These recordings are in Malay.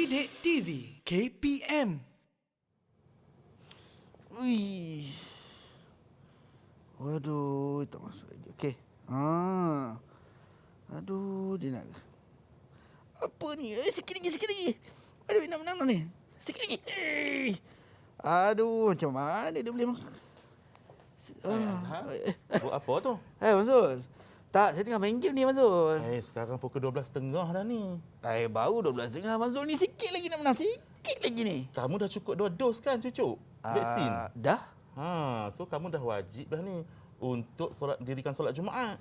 Didik TV KPM. Wih. Waduh, tak masuk lagi. Okey. Aduh, dia nak. Apa ni? Sikit lagi. Aduh, nak ni. Sikit lagi. Aduh, macam mana dia boleh Azhar, buat apa tu? Mazul. Tak, saya tengah main game ni, Mazul. Sekarang pukul 12.30 dah ni. Baru 12.30, Mazul ni. Sikit lagi nak menang. Sikit lagi ni. Kamu dah cukup 2 dos kan, cucu? Vaksin. Dah? So kamu dah wajib dah ni untuk dirikan solat Jumaat.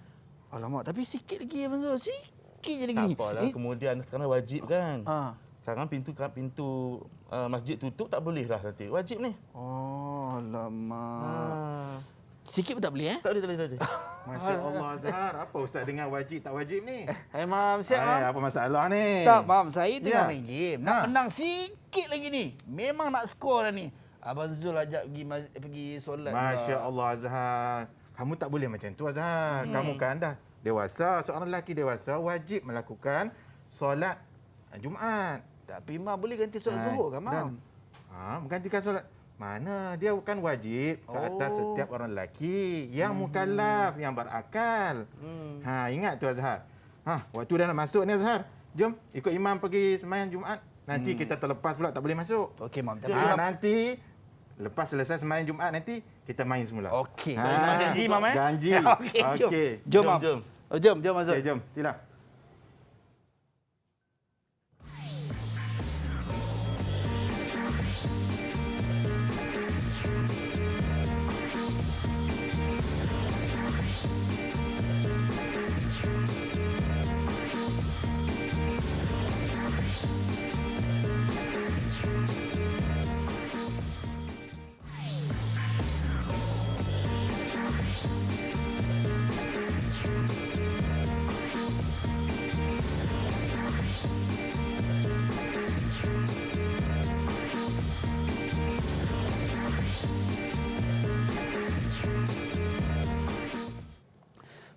Alamak, tapi sikit lagi, Mazul. Sikit je lagi Tak ni. apalah, kemudian sekarang wajib kan. Sekarang pintu masjid tutup tak boleh lah nanti. Wajib ni. Oh, alamak. Sikit pun tak boleh, Tak boleh. Masya Allah Azhar, apa ustaz dengar wajib tak wajib ni? Hai, Mam. Siap, Mam? Apa masalah ni? Tak, Mam. Saya tengah Ya. main game. Nak menang sikit lagi ni. Memang nak skor dah ni. Abang Zul ajak pergi solat. Masya Allah Azhar. Kamu tak boleh macam tu Azhar. Kamu kan dah dewasa, seorang lelaki dewasa wajib melakukan solat Jumaat. Tapi, Mam, boleh ganti solat zuhur kan, Mam? Menggantikan solat. Mana dia bukan wajib ke atas setiap orang lelaki yang mukallaf, yang berakal. Ingat tu Azhar. Waktu dah nak masuk ni Azhar. Jom ikut imam pergi sembahyang Jumaat. Nanti kita terlepas pula tak boleh masuk. Okey, Mam. Nanti lepas selesai sembahyang Jumaat nanti kita main semula. Okey. So, Imam janji, Mam, Janji. Okey, jom. Mam. Jom, Azhar. Okey, jom. Sila.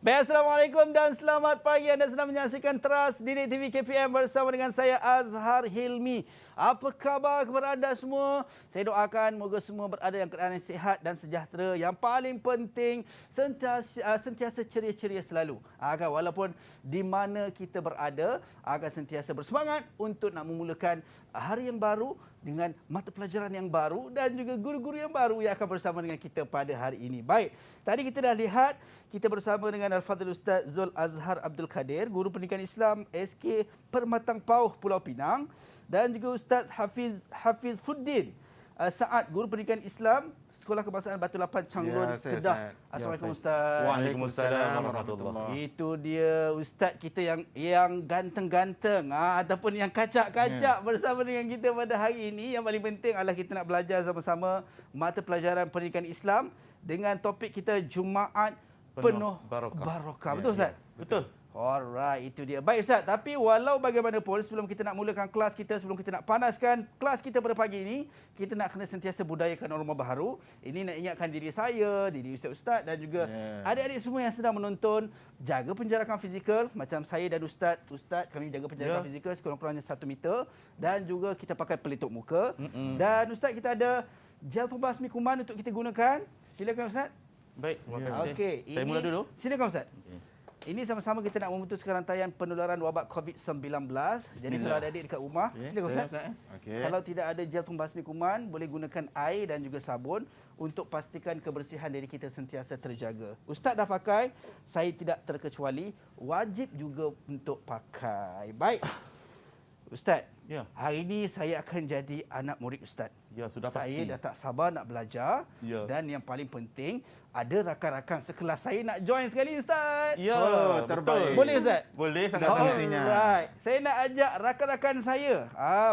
Baik, Assalamualaikum dan selamat pagi. Anda sedang menyaksikan Teras Didik TV KPM bersama dengan saya Azhar Hilmi. Apa khabar kepada anda semua? Saya doakan moga semua berada dalam keadaan sihat dan sejahtera. Yang paling penting sentiasa ceria-ceria selalu. Walaupun di mana kita berada, akan sentiasa bersemangat untuk nak memulakan hari yang baru dengan mata pelajaran yang baru dan juga guru-guru yang baru yang akan bersama dengan kita pada hari ini. Baik, tadi kita dah lihat kita bersama dengan Al-Fadhil Ustaz Zul Azhar Abdul Kadir, Guru Pendidikan Islam SK Permatang Pauh Pulau Pinang, dan juga Ustaz Hafiz Fuddin Saad, Guru Pendidikan Islam Sekolah Kebangsaan Batu Lapan Changlun, Kedah. Assalamualaikum Ustaz. Waalaikumsalam warahmatullahi. Itu dia Ustaz kita yang ganteng-ganteng ataupun yang kacak-kacak bersama dengan kita pada hari ini. Yang paling penting adalah kita nak belajar sama-sama mata pelajaran pendidikan Islam dengan topik kita Jumaat penuh barakah. Betul Ustaz? Betul. Alright, itu dia. Baik Ustaz, tapi walau bagaimanapun sebelum kita nak mulakan kelas kita, sebelum kita nak panaskan kelas kita pada pagi ini, kita nak kena sentiasa budayakan norma baharu. Ini nak ingatkan diri saya, diri Ustaz-Ustaz dan juga adik-adik semua yang sedang menonton, jaga penjarakan fizikal macam saya dan Ustaz kami jaga penjarakan fizikal sekurang-kurangnya 1 meter dan juga kita pakai pelitup muka. Dan Ustaz kita ada gel pembasmi kuman untuk kita gunakan. Silakan Ustaz. Baik, terima kasih. Okey, Saya mula dulu. Silakan Ustaz. Ini sama-sama kita nak memutuskan rantaian penularan wabak COVID-19. Jadi kalau ada adik dekat rumah, silakan Ustaz. Kalau tidak ada gel pembasmi kuman, boleh gunakan air dan juga sabun untuk pastikan kebersihan diri kita sentiasa terjaga. Ustaz dah pakai, saya tidak terkecuali, wajib juga untuk pakai. Baik. Ustaz, hari ini saya akan jadi anak murid Ustaz. Ya, sudah saya pasti. dah tak sabar nak belajar. Dan yang paling penting, ada rakan-rakan sekelas saya nak join sekali Ustaz. Ya, terbaik. Boleh Ustaz? Boleh, sangat semestinya. Alright. Saya nak ajak rakan-rakan saya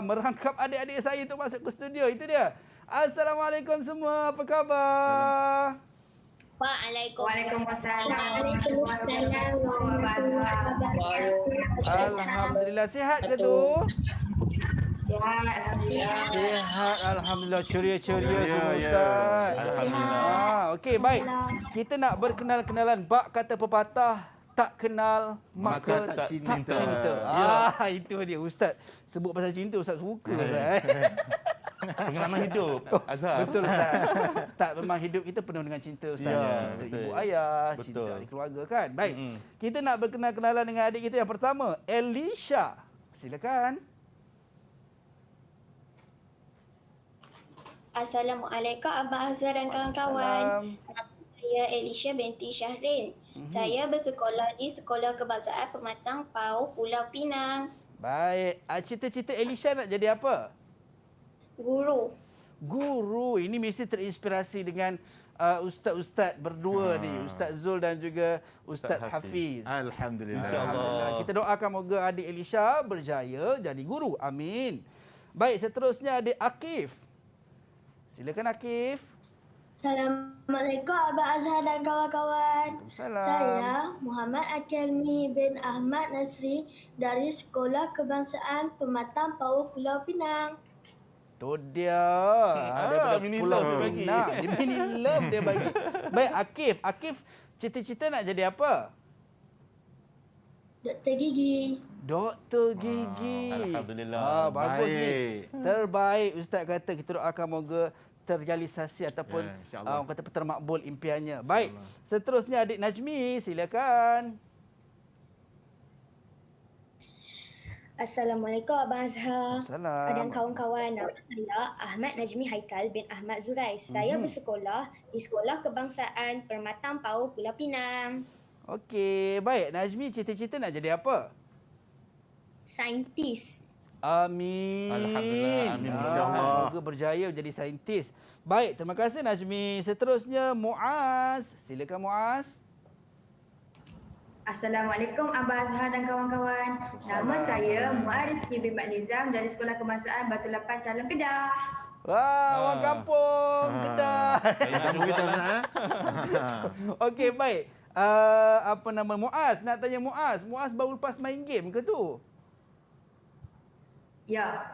merangkap adik-adik saya untuk masuk ke studio. Itu dia. Assalamualaikum semua. Apa khabar? Waalaikumsalam. Alhamdulillah. Sihat ke tu? Sihat. Sihat. Alhamdulillah. Ceria-ceria semua Ustaz. Alhamdulillah. Okey, baik. Kita nak berkenal-kenalan bab kata pepatah tak kenal maka Maka tak tak cinta. cinta. Ya. Itu dia Ustaz. Sebut pasal cinta Ustaz suka Ustaz. Pengalaman hidup, Azhar. Betul Ustaz. Tak, memang hidup kita penuh dengan cinta Ustaz. Ya, Cinta betul. ibu ayah, Betul. cinta adik keluarga kan. Baik. Kita nak berkenal-kenalan dengan adik kita yang pertama, Elisha. Silakan. Assalamualaikum Abang Azhar dan kawan-kawan. Saya Elisha binti Syahrin. Saya bersekolah di Sekolah Kebangsaan Pematang PAU Pulau Pinang. Baik. Cita-cita Elisha nak jadi apa? Guru. Guru. Ini mesti terinspirasi dengan ustaz-ustaz berdua ni. Ustaz Zul dan juga Ustaz Ustaz Hafiz. Alhamdulillah. Alhamdulillah. Kita doakan moga adik Elisha berjaya jadi guru. Amin. Baik, seterusnya adik Akif. Silakan Akif. Assalamualaikum Abang Azhar dan kawan-kawan. Waalaikumsalam. Saya Muhammad Akilmi bin Ahmad Nasri dari Sekolah Kebangsaan Pematang PAU Pulau Pinang. Tu dia. Daripada mini Pulau love dia bagi. Pinang. Dia mini love dia bagi. Baik, Akif. Akif cita-cita nak jadi apa? Doktor Gigi. Doktor gigi. Alhamdulillah. Bagus ni. Baik. Terbaik Ustaz kata. Kita doakan moga terrealisasi ataupun Ya, insyaAllah. orang kata termakbul impiannya. Baik. Seterusnya adik Najmi, silakan. Assalamualaikum Abang Azhar. Salam. Dan kawan-kawan, nama saya Ahmad Najmi Haikal bin Ahmad Zurais. Saya bersekolah di Sekolah Kebangsaan Permatang PAU Pulau Pinang. Okey, baik. Najmi cita-cita nak jadi apa? Saintis. Amin. Alhamdulillah, amin. InsyaAllah. Semoga berjaya menjadi saintis. Baik, terima kasih Najmi. Seterusnya Muaz. Silakan Muaz. Assalamualaikum Abang Azhar dan kawan-kawan. Nama saya Muarif bin Mat Nizam dari Sekolah Kebangsaan Batu Lapan, Calon Kedah. Wah, orang kampung, Kedah. Kamu kita nak. Okey, baik. Apa nama Muaz? Nak tanya Muaz. Muaz baru lepas main game ke tu? Ya.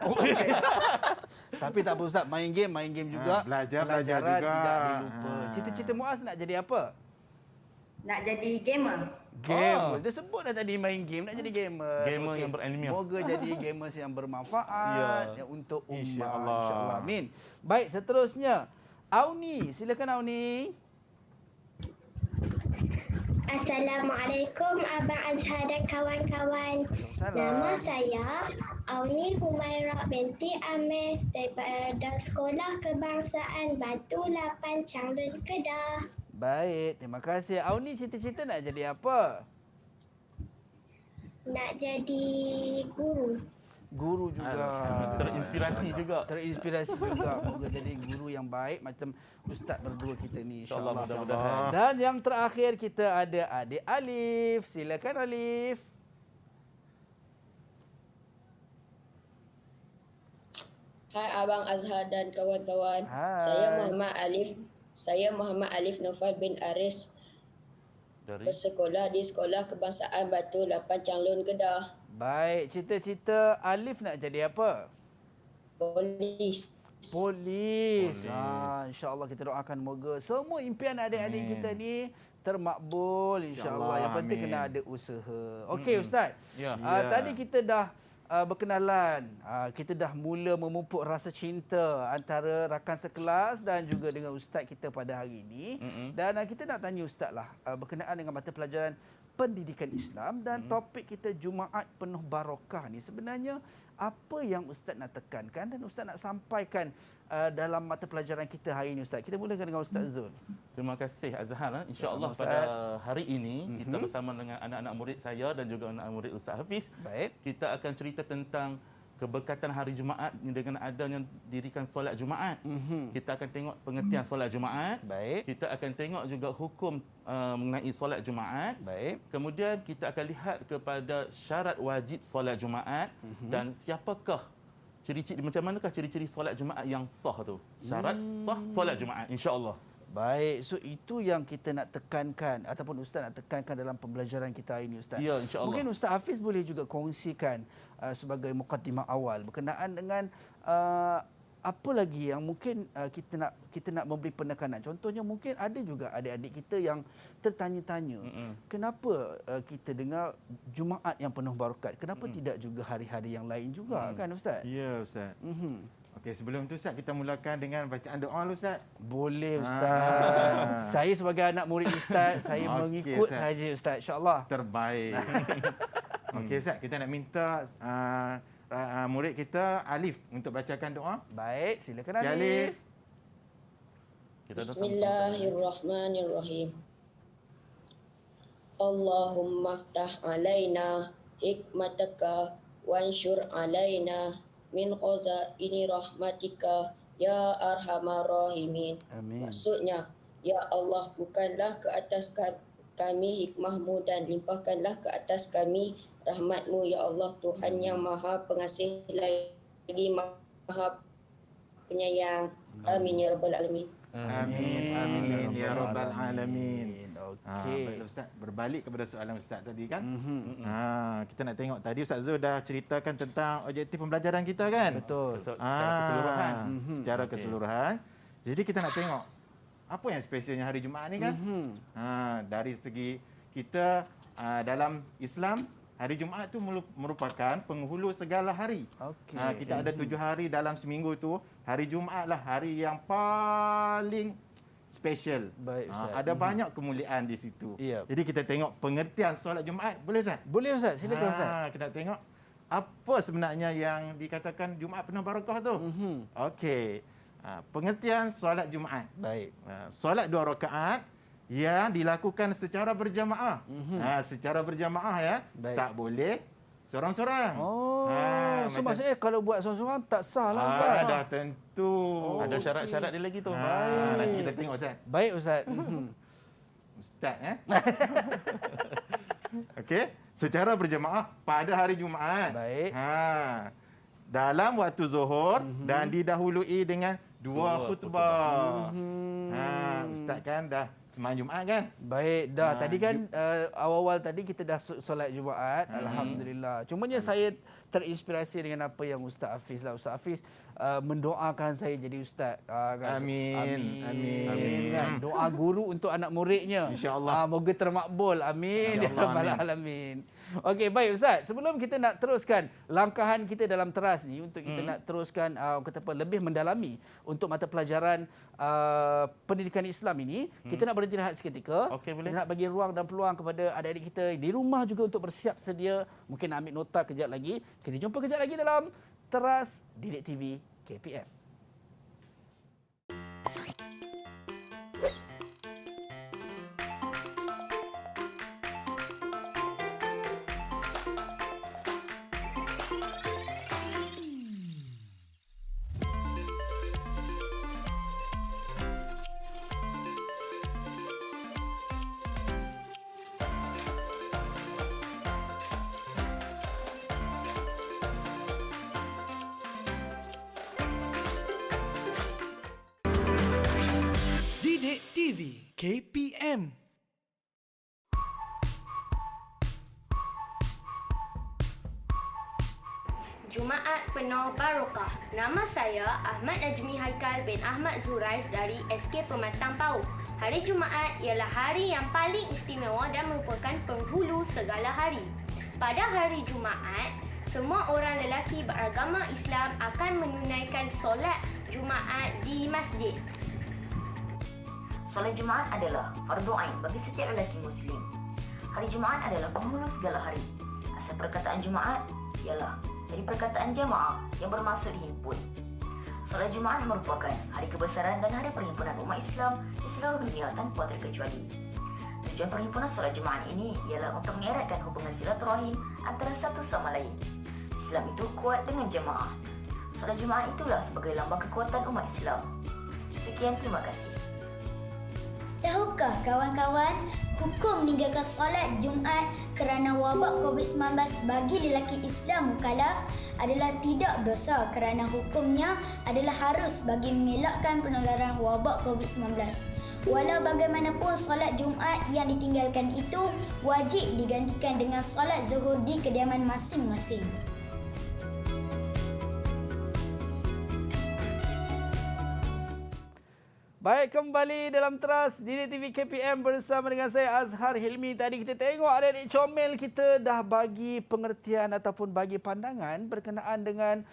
Tapi tak apa Ustaz, main game juga. Belajar Pelajaran juga. tidak dilupa. Cita-cita Muaz nak jadi apa? Nak jadi gamer. Game. Dia sebut dah tadi main game, nak jadi gamer. Gamer yang berilmiah. Moga jadi gamers yang bermanfaat Ya. untuk ummah. InsyaAllah. InsyaAllah. Amin. Baik, seterusnya. Auni. Silakan Auni. Assalamualaikum Abang Azhar dan kawan-kawan. Waalaikumsalam. Nama saya Auni Humaira binti Amir daripada Sekolah Kebangsaan Batu Lapan, Changlun, Kedah. Baik, terima kasih. Auni cita-cita nak jadi apa? Nak jadi guru. Guru juga. Terinspirasi juga. Terinspirasi juga. Moga jadi guru yang baik macam ustaz berdua kita ni, InsyaAllah, insya-Allah. mudah-mudahan. Dan yang terakhir kita ada adik Alif. Silakan Alif. Hai Abang Azhar dan kawan-kawan. Hai. Saya Muhammad Alif Naufal bin Aris Dari bersekolah di Sekolah Kebangsaan Batu Lapan, Changlun, Kedah. Baik, cita-cita Alif nak jadi apa? Polis. Polis. InsyaAllah kita doakan moga semua impian adik-adik kita ni termakbul insyaAllah. Yang penting Amin. kena ada usaha. Okey Ustaz. Ya. Tadi kita dah berkenalan. Kita dah mula memupuk rasa cinta antara rakan sekelas dan juga dengan ustaz kita pada hari ini. Dan kita nak tanya ustaz lah berkenaan dengan mata pelajaran pendidikan Islam dan topik kita Jumaat Penuh Barakah ni sebenarnya apa yang ustaz nak tekankan dan ustaz nak sampaikan dalam mata pelajaran kita hari ini ustaz. Kita mulakan dengan Ustaz Zul. Terima kasih Azhar. InsyaAllah Sama-sama, pada hari ini kita bersama dengan anak-anak murid saya dan juga anak murid Ustaz Hafiz. Baik. Kita akan cerita tentang keberkatan hari Jumaat dengan adanya dirikan solat Jumaat. Kita akan tengok pengertian solat Jumaat. Baik. Kita akan tengok juga hukum mengenai solat Jumaat. Baik. Kemudian kita akan lihat kepada syarat wajib solat Jumaat dan siapakah ciri-ciri macam manakah ciri-ciri solat Jumaat yang sah tu. Syarat sah solat Jumaat insya-Allah. Baik, so itu yang kita nak tekankan ataupun Ustaz nak tekankan dalam pembelajaran kita hari ini Ustaz. Ya, insya-Allah. Mungkin Ustaz Hafiz boleh juga kongsikan sebagai mukaddimah awal berkenaan dengan apa lagi yang mungkin kita nak memberi penekanan? Contohnya mungkin ada juga adik-adik kita yang tertanya-tanya, kenapa kita dengar Jumaat yang penuh barakat? Kenapa tidak juga hari-hari yang lain juga kan Ustaz? Ya, Ustaz. Okey, sebelum tu Ustaz, kita mulakan dengan bacaan doa dulu Ustaz. Boleh Ustaz. Saya sebagai anak murid Ustaz, saya Okey, mengikut Ustaz. saja Ustaz, insya-Allah. Terbaik. Okey Ustaz, kita nak minta murid kita Alif untuk bacakan doa. Baik, silakan Ya, Alif. Kita dah Bismillahirrahmanirrahim. Allahumma ftah alaina hikmataka wansyur alaina min khazaini rahmatika ya arhamar rahimin. Amin. Maksudnya, ya Allah, bukanlah ke atas kami hikmahmu dan limpahkanlah ke atas kami rahmatmu, ya Allah, Tuhan yang maha pengasih lagi maha penyayang. Amin ya rabbal alamin. Amin. Amin ya rabbal alamin. Okey. Baiklah Ustaz, berbalik kepada soalan Ustaz tadi kan. Kita nak tengok tadi Ustaz Zul dah ceritakan tentang objektif pembelajaran kita kan. Betul. secara keseluruhan. Secara keseluruhan. Jadi kita nak tengok apa yang specialnya hari Jumaat ni kan. Dari segi kita dalam Islam, hari Jumaat tu merupakan penghulu segala hari. Okey. Kita ada 7 hari dalam seminggu tu. Hari Jumaat lah hari yang paling special. Baik, Ustaz. Ada banyak kemuliaan di situ. Ya. Jadi kita tengok pengertian solat Jumaat. Boleh Ustaz? Boleh Ustaz, silakan Ustaz. Kita tengok apa sebenarnya yang dikatakan Jumaat penuh barakah tu. Okey. Pengertian solat Jumaat. Baik. Solat 2 rakaat yang dilakukan secara berjamaah. Secara berjamaah ya. Baik. Tak boleh seorang-seorang. So maksudnya kalau buat seorang-seorang tak sah lah Ustaz. Dah tentu. Ada syarat-syarat dia lagi tu. Nanti kita tengok Ustaz. Baik Ustaz. Ustaz Okey, secara berjamaah pada hari Jumaat. Baik. Dalam waktu Zuhur dan didahului dengan 2 khutbah. Ustaz kan dah sembahyang Jumaat kan? Baik, dah. Tadi kan awal-awal tadi kita dah solat Jumaat. Alhamdulillah. Cumanya saya terinspirasi dengan apa yang Ustaz Hafiz lah. Ustaz Hafiz mendoakan saya jadi ustaz. Amin. Kan? Doa guru untuk anak muridnya. InsyaAllah. Moga termakbul. Amin. Ya Rabbal Alamin. Okey, baik Ustaz. Sebelum kita nak teruskan langkahan kita dalam teras ni untuk kita nak teruskan lebih mendalami untuk mata pelajaran pendidikan Islam ini, kita nak berhenti rehat seketika. Okey, boleh. Kita nak bagi ruang dan peluang kepada adik-adik kita di rumah juga untuk bersiap sedia. Mungkin nak ambil nota kejap lagi. Kita jumpa kejap lagi dalam Teras Didik TV KPM. Didik TV KPM. Jumaat penuh barokah. Nama saya Ahmad Najmi Haikal bin Ahmad Zurais dari SK Pematang PAU. Hari Jumaat ialah hari yang paling istimewa dan merupakan penghulu segala hari. Pada hari Jumaat, semua orang lelaki beragama Islam akan menunaikan solat Jumaat di masjid. Solat Jumaat adalah fardu ain bagi setiap lelaki Muslim. Hari Jumaat adalah penghulu segala hari. Asal perkataan Jumaat ialah dari perkataan jamaah yang bermaksud himpun. Solat Jumaat merupakan hari kebesaran dan hari perhimpunan umat Islam di seluruh dunia tanpa terkecuali. Tujuan perhimpunan solat Jumaat ini ialah untuk mengeratkan hubungan silaturahim antara satu sama lain. Islam itu kuat dengan jamaah. Solat Jumaat itulah sebagai lambang kekuatan umat Islam. Sekian, terima kasih. Tahukah kawan-kawan, hukum meninggalkan solat Jumaat kerana wabak COVID-19 bagi lelaki Islam mukallaf adalah tidak dosa kerana hukumnya adalah harus bagi mengelakkan penularan wabak COVID-19. Walau bagaimanapun solat Jumaat yang ditinggalkan itu wajib digantikan dengan solat Zuhur di kediaman masing-masing. Baik, kembali dalam Teras Didik TV KPM bersama dengan saya Azhar Hilmi. Tadi kita tengok adik-adik comel kita dah bagi pengertian ataupun bagi pandangan berkenaan dengan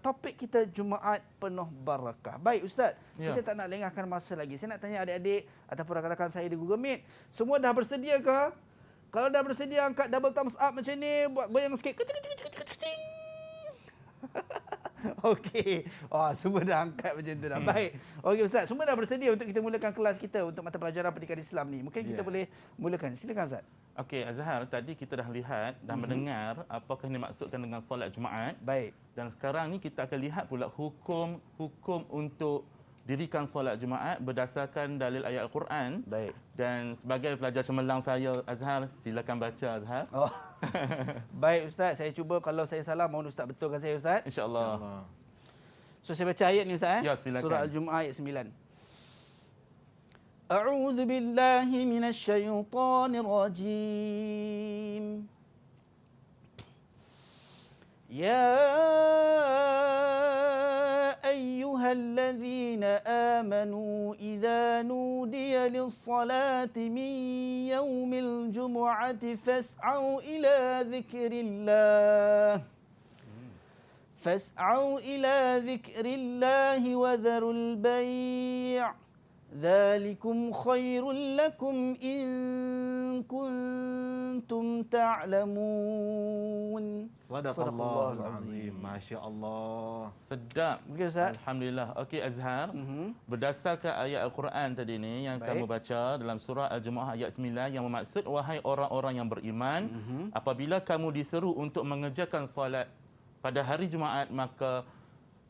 topik kita Jumaat penuh barakah. Baik Ustaz, kita tak nak lengahkan masa lagi. Saya nak tanya adik-adik ataupun rakan-rakan saya di Google Meet, semua dah bersedia ke? Kalau dah bersedia, angkat double thumbs up macam ni, buat goyang sikit. Kecing. Okey. Semua dah angkat macam tu dah. Baik. Okey Ustaz, semua dah bersedia untuk kita mulakan kelas kita untuk mata pelajaran pendidikan Islam ni. Mungkin kita boleh mulakan. Silakan Ustaz. Okey, Azhar, tadi kita dah lihat dan mendengar apakah yang dimaksudkan dengan solat Jumaat. Baik. Dan sekarang ni kita akan lihat pula hukum untuk dirikan solat Jumaat berdasarkan dalil ayat Al-Quran. Baik. Dan sebagai pelajar cemerlang saya, Azhar, silakan baca Azhar. Baik Ustaz, saya cuba, kalau saya salah mohon Ustaz betulkan saya Ustaz. InsyaAllah. So saya baca ayat ni Ustaz. Ya, silakan. Surah Al-Jumu'ah ayat 9. A'udzu billahi minasyaitonir rajim. Ya أيها الذين آمنوا إذا نودي للصلاة من يوم الجمعة فاسعوا إلى ذكر الله وذروا البيع ذلكم خير لكم إن كنتم تعلمون. Sadaqallahul azim. Masya-Allah. Sedap. Okey Ustaz. Alhamdulillah. Okey Azhar, berdasarkan ayat Al-Quran tadi ni yang kamu baca dalam surah Al-Jumu'ah ayat 9 yang bermaksud, wahai orang-orang yang beriman, apabila kamu diseru untuk mengerjakan solat pada hari Jumaat, maka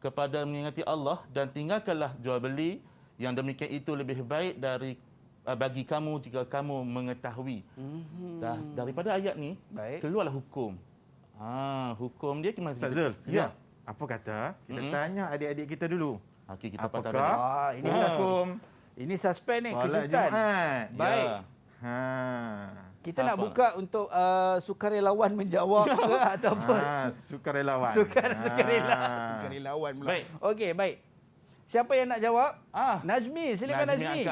kepada mengingati Allah dan tinggalkanlah jual beli, yang demikian itu lebih baik bagi kamu jika kamu mengetahui. Daripada ayat ni keluarlah hukum. Hukum dia gimana? Ustaz Zul, apa kata kita tanya adik-adik kita dulu. Okey, kita apakah ini ini suspend ni, solat kejutan. Jumaat? Baik. Kita nak buka untuk sukarelawan menjawab ke ataupun sukarelawan. Sukarelawan pula. Baik. Okey, baik. Siapa yang nak jawab? Najmi, silakan Najmi.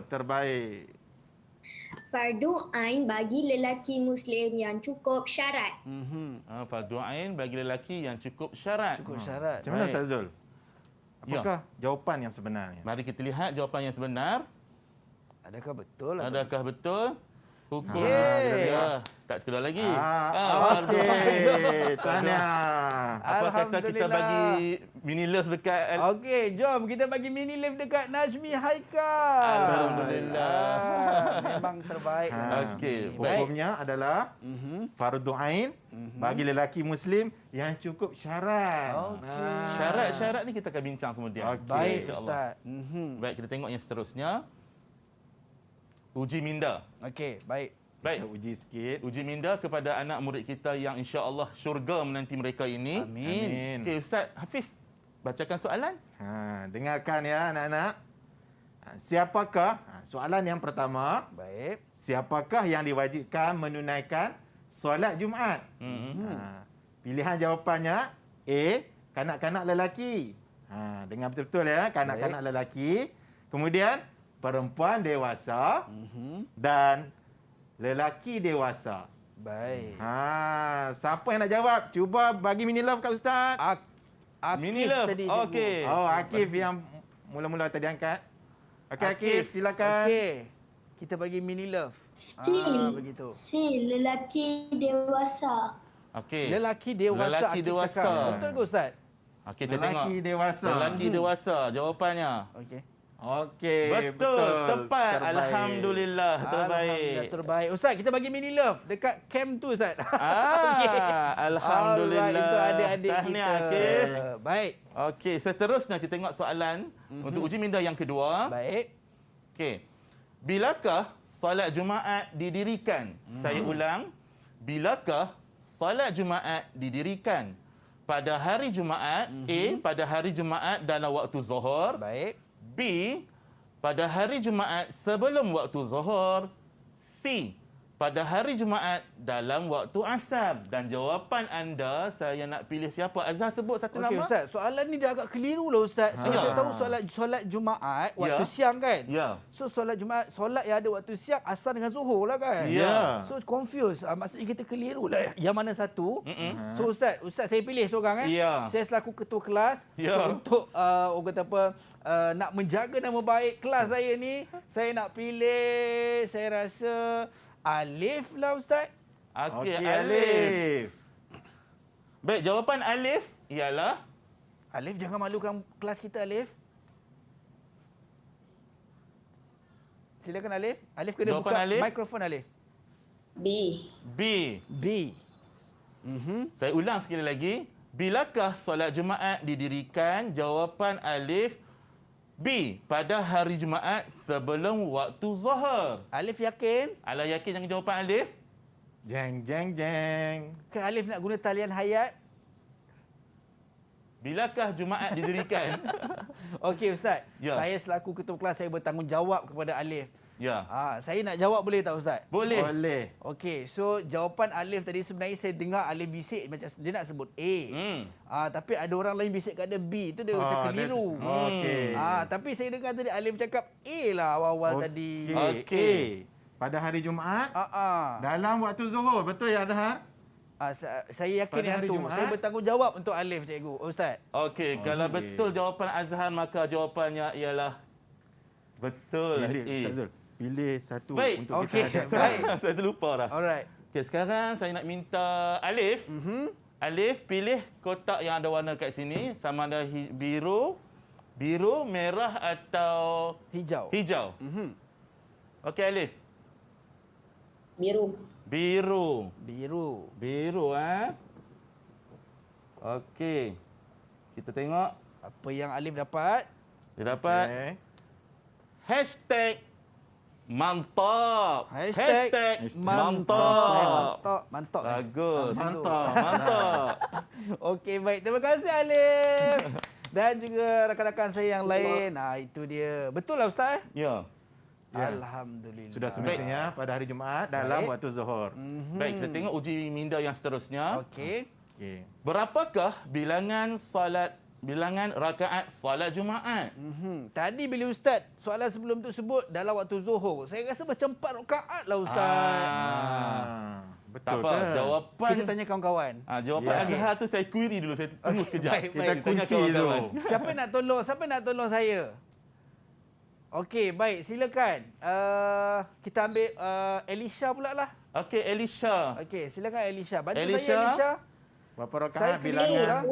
Terbaik. Fardu ain bagi lelaki Muslim yang cukup syarat. Fardu ain bagi lelaki yang cukup syarat. Syarat. Macam mana Ustaz Zul? Apakah jawapan yang sebenarnya? Mari kita lihat jawapan yang sebenar. Adakah betul? Adakah betul? Hukum. Tak keluar lagi. Okey, tanya. Apa kata kita bagi mini love dekat? Okey, jom kita bagi mini love dekat Najmi Haikal. Alhamdulillah. Memang terbaik. Okey, hukumnya adalah fardu ain bagi lelaki Muslim yang cukup syarat. Syarat-syarat ni kita akan bincang kemudian. Baik Ustaz. Baik, kita tengok yang seterusnya. Uji minda. Okey, baik. Uji sikit. Uji minda kepada anak murid kita yang insya-Allah syurga menanti mereka ini. Amin. Okey, Ustaz Hafiz, bacakan soalan. Dengarkan ya anak-anak. Siapakah, soalan yang pertama. Baik. Siapakah yang diwajibkan menunaikan solat Jumaat? Pilihan jawapannya A, kanak-kanak lelaki. Dengar betul-betul ya, kanak-kanak lelaki. Kemudian perempuan dewasa dan lelaki dewasa. Baik. Siapa yang nak jawab? Cuba bagi mini love kat Ustaz. Mini love. Okey. Akif yang mula-mula tadi angkat. Okey, Akif, silakan. Okey. Kita bagi mini love. Begitu. Lelaki dewasa. Okey. Lelaki dewasa. Lelaki dewasa. Betul ke Ustaz? Okey, kita tengok. Lelaki dewasa. Lelaki dewasa jawapannya. Okey. Betul. Tepat. Terbaik. Alhamdulillah. Terbaik. Terbaik. Ustaz, kita bagi mini love dekat camp tu Ustaz. Alhamdulillah. Itu adik-adik kita. Tahniah, Akif. Baik. Okey, seterusnya kita tengok soalan untuk uji minda yang kedua. Baik. Okey. Bilakah solat Jumaat didirikan? Saya ulang. Bilakah solat Jumaat didirikan? Pada hari Jumaat, A, pada hari Jumaat dalam waktu Zuhur. Baik. B, pada hari Jumaat sebelum waktu Zuhur. C, pada hari Jumaat dalam waktu asar. Dan jawapan anda, saya nak pilih siapa? Azhar sebut satu Okey nama. Ustaz, soalan ni dia agak keliru lah Ustaz. Sebab saya tahu solat Jumaat waktu siang kan. Ya. So solat Jumaat, solat yang ada waktu siang asar dengan zuhur lah kan. Ya. So confused. Maksudnya kita keliru lah yang mana satu. So Ustaz saya pilih seorang Ya. Saya selaku ketua kelas. Ya. So untuk orang kata apa nak menjaga nama baik kelas saya ni, saya nak pilih, saya rasa Alif lah Ustaz. Okey, Okey, Alif. Baik, jawapan Alif ialah Alif, jangan malukan kelas kita Alif. Silakan Alif. Alif kena Jawapan buka Alif? mikrofon Alif. B. B. Saya Mhm. ulang sekali lagi. Bilakah solat Jumaat didirikan? Jawapan Alif B. Pada hari Jumaat sebelum waktu Zuhur. Alif yakin? Ala yakin dengan jawapan Alif? Jeng, jeng, jeng. Ke Alif nak guna talian hayat? Bilakah Jumaat didirikan? Okey Ustaz. Ya. Saya selaku ketua kelas saya bertanggungjawab kepada Alif. Ya. Saya nak jawab boleh tak Ustaz? Boleh. Boleh. Okey, so jawapan Alif tadi sebenarnya saya dengar Alif bisik macam dia nak sebut A. Tapi ada orang lain bisik kat dia B. Itu dia macam keliru. Okey. Tapi saya dengar tadi Alif cakap A lah awal-awal tadi. Okey. Pada hari Jumaat dalam waktu Zuhur, betul ya Azhar? Saya yakin Pada yang hari tu. Jumaat? Saya bertanggungjawab untuk Alif cikgu. Ustaz. Okey, kalau betul jawapan Azhar maka jawapannya ialah betul. Pilih, A. Ustaz Zul. Pilih satu Baik. untuk Okey, kita hadapkan. baik. Saya terlupa dah. Alright. Okey, sekarang saya nak minta Alif. Alif pilih kotak yang ada warna kat sini, sama ada biru, merah atau hijau. Hijau. Okey Alif. Biru. Biru Okey. Kita tengok apa yang Alif dapat. Dia dapat hashtag mantap. Hashtag mantap. Mantap. Bagus. Mantap. Okey, baik. Terima kasih Alif. Dan juga rakan-rakan saya yang lain. Itu dia. Betul lah Ustaz? Ya. Alhamdulillah. Sudah semestinya pada hari Jumaat dalam waktu Zuhur. Baik, kita tengok uji minda yang seterusnya. Okey. Berapakah bilangan rakaat solat Jumaat? Tadi bila Ustaz soalan sebelum tu sebut dalam waktu Zuhur. Saya rasa macam 4 rakaat lah Ustaz. Betul Tak apa, ke? jawapan Kita tanya kawan-kawan. Jawapan Azhar tu saya query dulu, saya tunggu sekejap. Baik, Kita baik. kunci dulu. Siapa nak tolong saya? Okey, baik. Silakan. Kita ambil Elisha pula lah. Okey, Elisha. Okey, silakan Elisha. Bantu Elisha. saya Elisha. Berapa Saya rakaat pilih bilangan?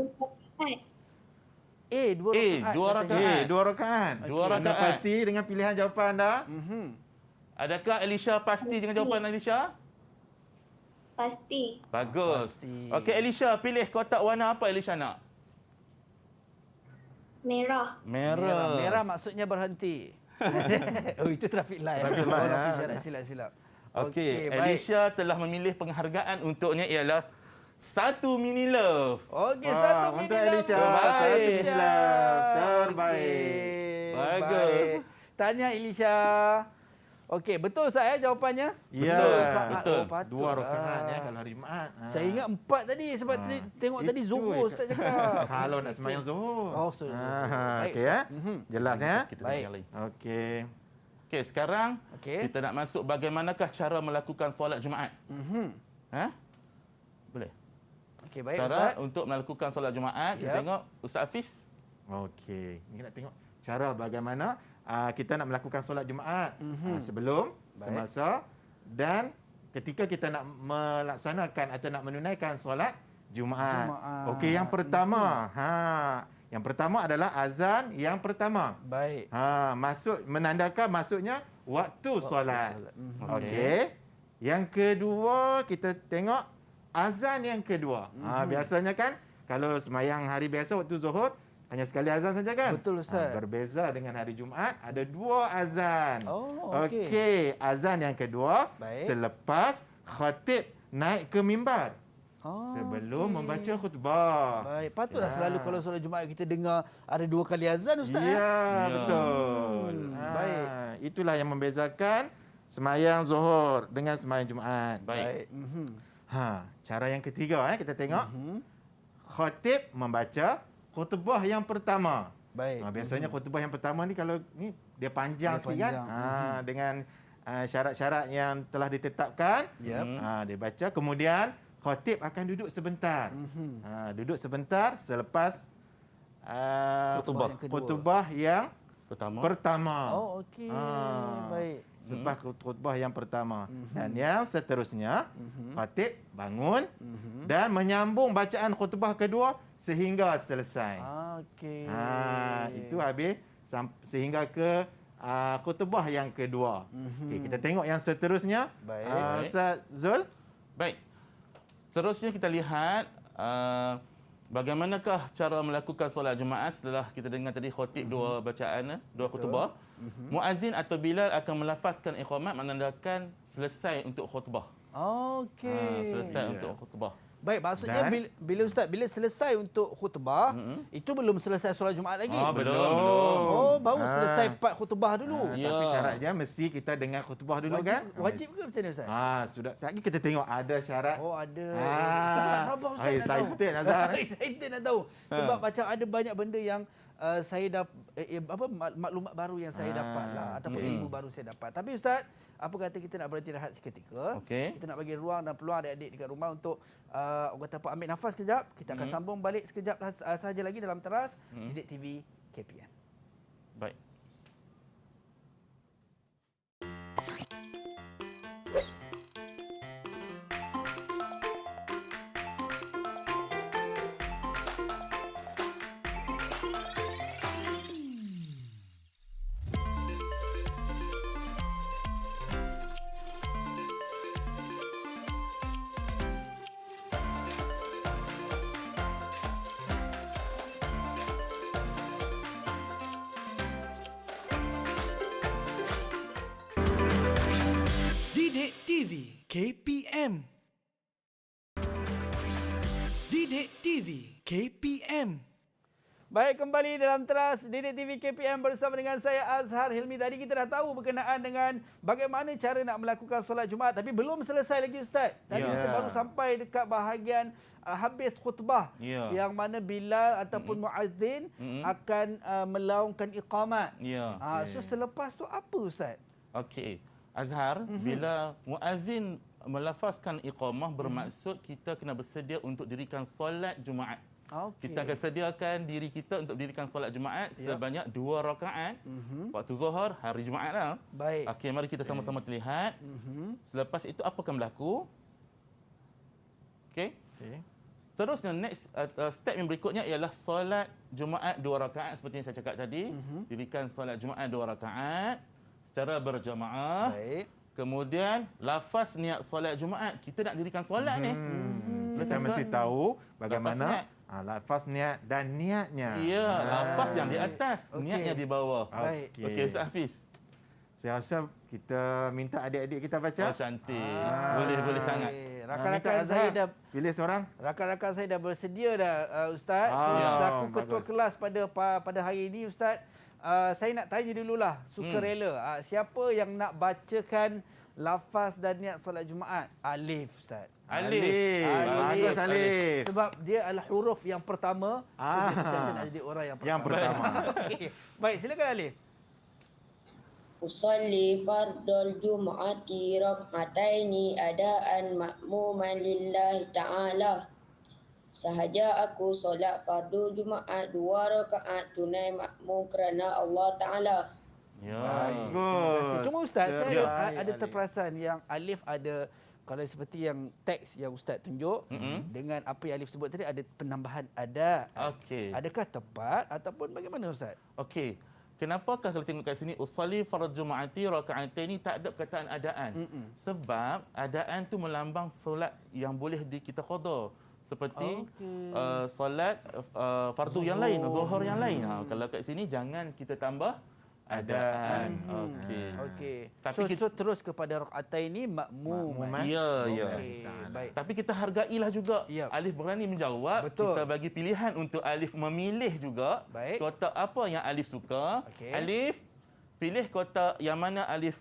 Dua rakaat. Dua rakaat. Dua Anda rakaat. pasti dengan pilihan jawapan anda? Adakah Elisha pasti dengan jawapan Elisha? Pasti. Bagus. Pasti. Okey, Elisha, pilih kotak warna apa Elisha nak? Merah. Merah maksudnya berhenti. Itu traffic light. Traffic light, Orang isyarat silap-silap. Okey, baik. Elisha telah memilih penghargaan untuknya ialah 1 mini love. Okey, Wah, satu untuk minit Elisha. love. Terbaik. Elisha. Terbaik. Bagus. Baik. Tanya Elisha. Okey, betul saya jawapannya? Ya, betul. patut Dua lah. rakaat ya kalau hari Jumaat. Saya ingat 4 tadi sebab tengok tadi Itu Zuhur Ustaz cakap. Kalau nak sembahyang Zuhur. Oh, Zuhur. Baik, Okey ya. Ustaz. Jelas ya? Kita Baik. tengok yang lain. Okey. Okey, sekarang Okey. kita nak masuk bagaimanakah cara melakukan solat Jumaat. Boleh? Okey, baik Cara Ustaz. untuk melakukan solat Jumaat, kita Yap. tengok Ustaz Hafiz. Okey. Ini nak tengok cara bagaimana kita nak melakukan solat Jumaat. Sebelum, semasa dan ketika kita nak melaksanakan atau nak menunaikan solat Jumaat. Okey, yang pertama, yang pertama adalah azan yang pertama. Baik. Menandakan masuknya waktu solat. Okey. Yang kedua, kita tengok azan yang kedua. Biasanya kan kalau sembahyang hari biasa waktu Zuhur hanya sekali azan saja kan? Betul Ustaz. Berbeza dengan hari Jumaat ada 2 azan. Oh, okey. Azan yang kedua selepas khatib naik ke mimbar. Sebelum membaca khutbah. Baik, patutlah selalu kalau solat Jumaat kita dengar ada 2 kali azan Ustaz. Ya, betul. Baik. Itulah yang membezakan semayang Zuhur dengan semayang Jumaat. Baik. Cara yang ketiga kita tengok. Khatib membaca khutbah yang pertama. Baik. Biasanya khutbah yang pertama ni kalau ni dia panjang sikit kan. Dengan syarat-syarat yang telah ditetapkan. Dia baca, kemudian khatib akan duduk sebentar. Duduk sebentar selepas khutbah yang pertama. Oh, okey. Baik. Selepas khutbah yang pertama. Dan yang seterusnya, khatib bangun dan menyambung bacaan khutbah kedua sehingga selesai. Okey. Itu habis sehingga ke khutbah yang kedua. Okey, kita tengok yang seterusnya. Baik. Ustaz Zul. Baik. Seterusnya kita lihat bagaimanakah cara melakukan solat Jumaat setelah kita dengar tadi khatib dua bacaan, dua khutbah. Muazzin atau Bilal akan melafazkan iqamat menandakan selesai untuk khutbah. Okey. Selesai untuk khutbah. Baik, maksudnya bila Ustaz, bila selesai untuk khutbah, itu belum selesai solat Jumaat lagi? Belum. Oh, baru selesai part khutbah dulu. Tapi syaratnya mesti kita dengar khutbah dulu kan? Wajib ke macam ni Ustaz? Sudah. Lagi kita tengok ada syarat. Oh, ada. Saya tak sabar Ustaz nak tahu. Excited Azhar. Excited nak tahu. Sebab macam ada banyak benda yang saya maklumat baru yang saya dapat lah, ataupun ilmu baru saya dapat. Tapi Ustaz, apa kata kita nak berhenti rehat seketika? Kita nak bagi ruang dan peluang adik-adik dekat rumah untuk orang kata apa, ambil nafas sekejap. Kita akan sambung balik sekejap sahaja lagi dalam Teras Didik TV KPM. Baik. Didik TV KPM. Didik TV KPM. Baik, kembali dalam Teras Didik TV KPM bersama dengan saya Azhar Hilmi. Tadi kita dah tahu berkenaan dengan bagaimana cara nak melakukan solat Jumaat, tapi belum selesai lagi Ustaz. Tadi kita baru sampai dekat bahagian habis khutbah yang mana Bilal ataupun muazzin akan melaungkan iqamat. So selepas tu apa Ustaz? Okey. Azhar, bila muazzin melafazkan iqamah bermaksud kita kena bersedia untuk dirikan solat Jumaat. Kita akan sediakan diri kita untuk dirikan solat Jumaat sebanyak 2 rakaat waktu Zuhur hari Jumaat lah. Baik. Okey, mari kita sama-sama terlihat. Selepas itu apa akan berlaku? Okey. Seterusnya next step yang berikutnya ialah solat Jumaat 2 rakaat seperti yang saya cakap tadi. Dirikan solat Jumaat 2 rakaat secara berjamaah. Baik. Kemudian lafaz niat solat Jumaat. Kita nak dirikan solat ni. Kita mesti tahu bagaimana lafaz niat dan niatnya. Ya, lafaz yang di atas, niatnya di bawah. Baik. Okey, Ustaz Hafiz. Saya rasa kita minta adik-adik kita baca. Oh, cantik. Boleh sangat. Rakan-rakan saya dah pilih seorang. Rakan-rakan saya dah bersedia dah Ustaz. Selaku ketua kelas pada hari ini Ustaz, saya nak tanya dululah sukarela. Siapa yang nak bacakan lafaz dan niat solat Jumaat? Alif Ustaz. Alif. Bagus Alif. Sebab dia adalah huruf yang pertama. Saya nak jadi orang yang pertama. Okay. Baik, silakan Alif. Usalli fardul jum'ati rak'ataini adaan ma'muman lillahi ta'ala. Sahaja aku solat fardu Jumaat 2 rakaat tunai makmum kerana Allah Ta'ala. Ya. Bagus. Cuma Ustaz, saya ada terperasan yang Alif ada, kalau seperti yang teks yang Ustaz tunjuk, dengan apa yang Alif sebut tadi ada penambahan ada. Okey. Adakah tepat ataupun bagaimana Ustaz? Okey. Kenapakah kalau tengok kat sini usalli fardhu jum'ati raka'ataini tak ada perkataan adaan? Sebab adaan tu melambang solat yang boleh kita qada. Seperti solat fardu yang lain, zuhur yang lain. Kalau kat sini jangan kita tambah adaan. Okey. Tapi so terus kepada rakaatain ini makmuman. Ya. Baik. Tapi kita hargailah juga. Alif berani menjawab. Betul. Kita bagi pilihan untuk Alif memilih juga. Baik. Kotak apa yang Alif suka. Okey. Alif pilih kotak yang mana Alif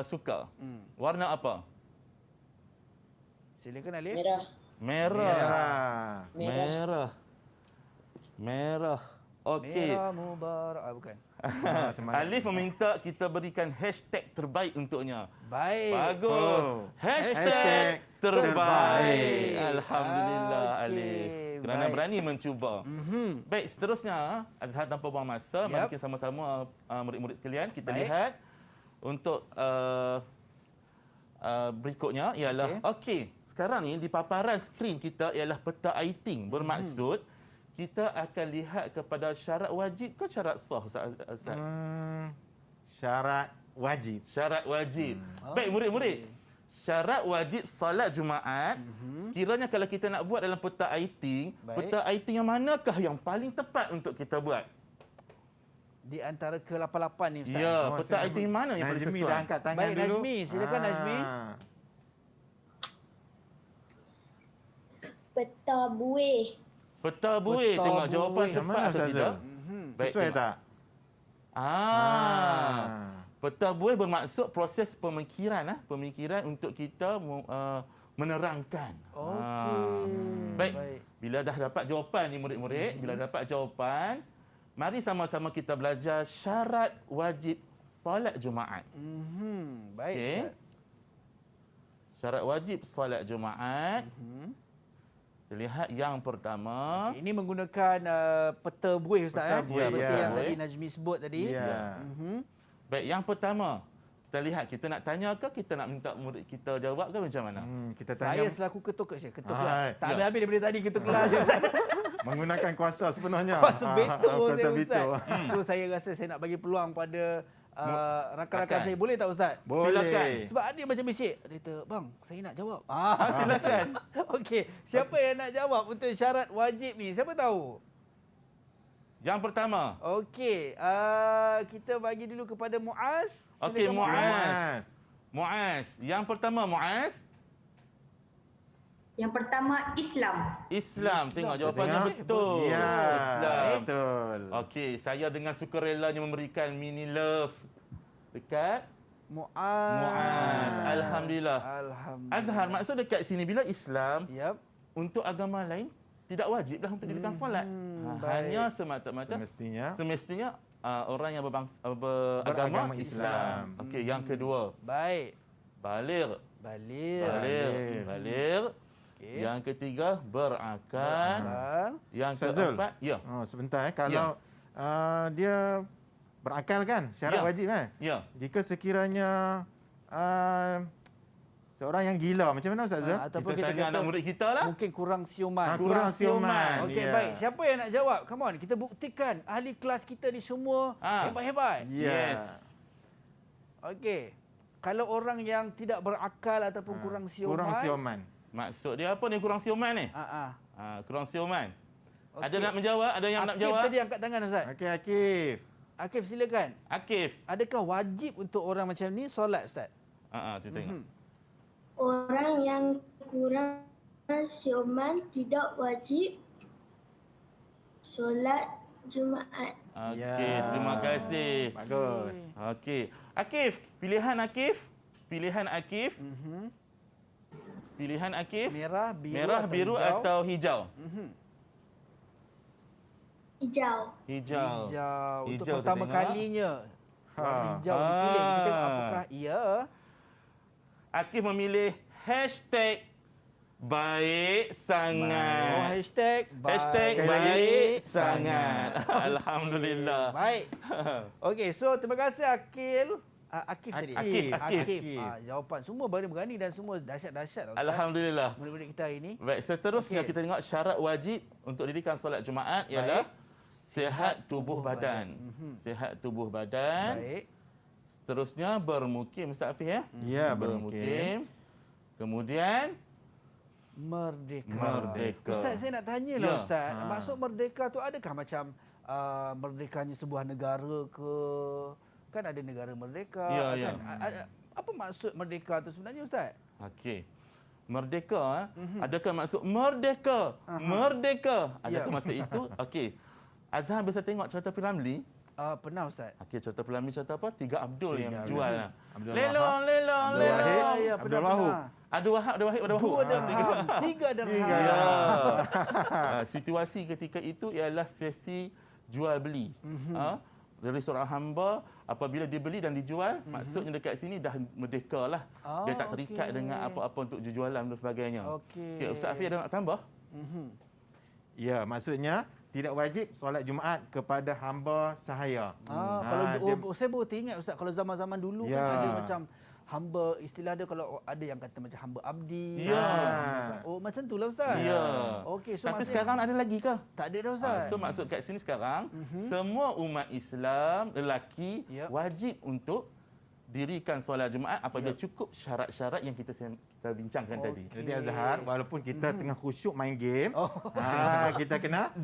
suka. Warna apa? Silakan Alif. Merah. Merah. Merah. Okey. Merah Mubarak. Bukan. Alif meminta kita berikan hashtag terbaik untuknya. Baik. Bagus. Hashtag terbaik. Alhamdulillah Okey, Alif. Kerana baik. berani mencuba. Baik, seterusnya Azhar tanpa buang masa, mari kita sama-sama murid-murid sekalian kita Baik. lihat untuk berikutnya ialah okey. Sekarang ni di paparan skrin kita ialah peta aiting. Bermaksud kita akan lihat kepada syarat wajib ke syarat sah Ustaz? Syarat wajib. Syarat wajib. Baik murid-murid. Syarat wajib solat Jumaat. Sekiranya kalau kita nak buat dalam peta aiting, peta aiting yang manakah yang paling tepat untuk kita buat? Di antara ke-8 ni Ustaz. Ya, peta aiting mana yang paling Najmi sesuai? dah angkat tangan Baik dulu. Najmi, silakan Najmi. Peta buih. Peta buih. Peta Tengok jawapan buih. tepat Macam mana atau Ustazah? tidak? Baik, Sesuai tengok. tak? Peta buih bermaksud proses pemikiran pemikiran untuk kita menerangkan. Baik. Bila dah dapat jawapan ni murid-murid, bila dapat jawapan, mari sama-sama kita belajar syarat wajib solat Jumaat. Baik. Okey. Ustaz. Syarat wajib solat Jumaat. Kita lihat yang pertama. Ini menggunakan peta buih Ustaz. Peta buih, Seperti ya. yang tadi Najmi sebut tadi. Ya. Baik, yang pertama. Kita lihat, kita nak tanya ke kita nak minta murid kita jawab ke macam mana? Kita tanya Saya selaku ketua kelas. Ketua kelas. Hai. Tak Ya. habis-habis daripada tadi ketua kelas je Ustaz. menggunakan kuasa sepenuhnya. Kuasa veto Kuasa saya veto. Ustaz. So saya rasa saya nak bagi peluang pada rakan-rakan Rakan. saya. Boleh tak Ustaz? Boleh. Silakan. Sebab ada macam bisik. Dia kata, bang, saya nak jawab. Silakan. Okey, siapa yang nak jawab untuk syarat wajib ni? Siapa tahu? Yang pertama. Okey, kita bagi dulu kepada Muaz. Okey, Silakan, Muaz. Muaz. Yang pertama, Muaz. Yang pertama, Islam. Islam. Tengok jawapannya Tengok. betul. Ya, Islam. betul. Okey, saya dengan sukarelanya memberikan mini love dekat Muaz. Muaz. Alhamdulillah. Alhamdulillah. Azhar, maksud dekat sini bila Islam Yap. untuk agama lain tidak wajiblah untuk dirikan solat. baik. Hanya semata-mata semestinya orang yang beragama Beragama Islam. Islam. Okey, yang kedua. Baik. Baligh. Baligh. Baligh. Okey. Yang ketiga berakal. Yang Ustaz Zul. keempat, ya. Sebentar kalau dia berakal kan syarat Ya. wajib kan? Ya. Jika sekiranya seorang yang gila macam mana Ustaz Zul? Ataupun Kita tanya anak murid kita lah. Mungkin kurang siuman. Kurang siuman. Okey, ya. baik. Siapa yang nak jawab? Come on, kita buktikan ahli kelas kita ni semua hebat-hebat. Ya. Yes. Okey. Kalau orang yang tidak berakal ataupun kurang siuman. Kurang siuman. Maksud dia apa ni kurang siuman ni? Kurang siuman. Okey. Ada nak menjawab? Ada yang nak menjawab? Akif tadi angkat tangan Ustaz. Okey, Akif. Akif silakan. Akif. Adakah wajib untuk orang macam ni solat Ustaz? Kita tengok. Orang yang kurang siuman tidak wajib solat Jumaat. Okey, terima kasih. Bagus. Okey. Akif, pilihan Akif. Pilihan Akif. Pilihan Akif. Merah, biru, atau hijau? Hijau. Hijau. Untuk Hijau, pertama kita tengok. kalinya. Warna hijau dipilih. Kita tengok apakah ia. Akif memilih hashtag baik sangat. Hashtag baik sangat. Alhamdulillah. Baik. Okey, so terima kasih Akif tadi. Akif. Jawapan semua berani-berani dan semua dahsyat-dahsyat. Ustaz. Alhamdulillah. Murid-murid kita hari ini. Baik, seterusnya kita tengok syarat wajib untuk dirikan solat Jumaat ialah sihat tubuh badan. Sihat tubuh badan. Baik. Seterusnya bermukim Ustaz Hafiz ya? Ya, bermukim. Kemudian Merdeka. Ustaz, saya nak tanya lah Ustaz. Maksud merdeka tu adakah macam merdekanya sebuah negara ke? Kan ada negara merdeka. Ya, kan? Apa maksud merdeka tu sebenarnya Ustaz? Okey. Merdeka, adakah maksud merdeka? Merdeka. Adakah maksud itu? Okey. Azhar biasa tengok cerita P. Ramlee. Pernah Ustaz. Okey, contoh pelami contoh apa? 3 Abdul yang jual. Abdul Lelong, Wahab, lelong, Abdul Wahid, lelong. Ya, Abdul Wahab. Ada Wahab, ada Wahid, ada Wahab. 2 dirham, 3 dirham. Ya. Situasi ketika itu ialah sesi jual beli. Dari seorang hamba apabila dibeli dan dijual, maksudnya dekat sini dah merdeka lah. Dia tak terikat dengan apa-apa untuk jualan dan sebagainya. Okey, Ustaz Hafiz ada nak tambah? Ya, maksudnya tidak wajib solat Jumaat kepada hamba sahaya. Kalau saya baru teringat Ustaz, kalau zaman-zaman dulu Ya. kan ada macam hamba, istilah dia kalau ada yang kata macam hamba abdi. Ya. Macam tu lah Ustaz. Ya. Okey, so Tapi maksudnya sekarang ada lagi ke? tak ada dah Ustaz. So maksud kat sini sekarang, semua umat Islam lelaki wajib untuk dirikan solat Jumaat apabila cukup syarat-syarat yang kita bincangkan tadi. Jadi Azhar, walaupun kita tengah khusyuk main game, kita kena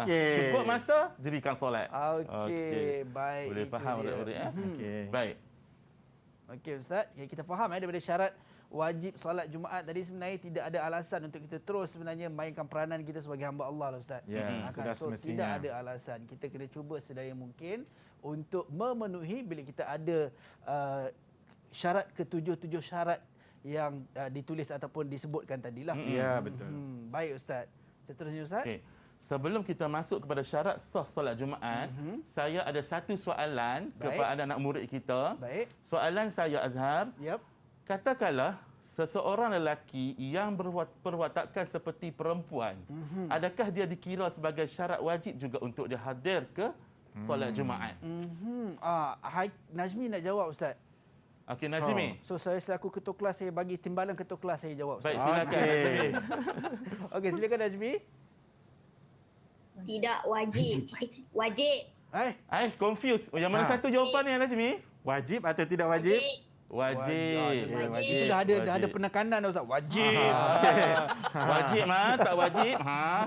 okey. Cukup masa dirikan solat. Okey, baik. Boleh itu faham dia. budak-budak ya? Okey. Baik. Okey Ustaz, kita faham daripada syarat wajib solat Jumaat tadi sebenarnya tidak ada alasan untuk kita terus sebenarnya mainkan peranan kita sebagai hamba Allah lah Ustaz. Ya, sudah So, semestinya. tidak ada alasan. Kita kena cuba sedaya mungkin untuk memenuhi bila kita ada syarat ketujuh syarat yang ditulis ataupun disebutkan tadilah. Ya, betul. Baik Ustaz. Seterusnya Ustaz. Okey. Sebelum kita masuk kepada syarat sah solat Jumaat, saya ada satu soalan kepada anak murid kita. Baik. Soalan saya Azhar, Yep. katakanlah seseorang lelaki yang berwatakan seperti perempuan, adakah dia dikira sebagai syarat wajib juga untuk dia hadir ke solat Jumaat? Najmi nak jawab Ustaz. Okey, Najmi. So saya selaku ketua kelas, saya bagi timbalan ketua kelas saya jawab Ustaz. Baik, silakan Najmi. Okey, silakan Najmi. Tidak wajib. Wajib. Confused. Yang mana satu jawapannya Najmi? Wajib atau tidak wajib? Wajib. Itu dah ada penekanan dah Ustaz. Wajib. Wajib tak wajib.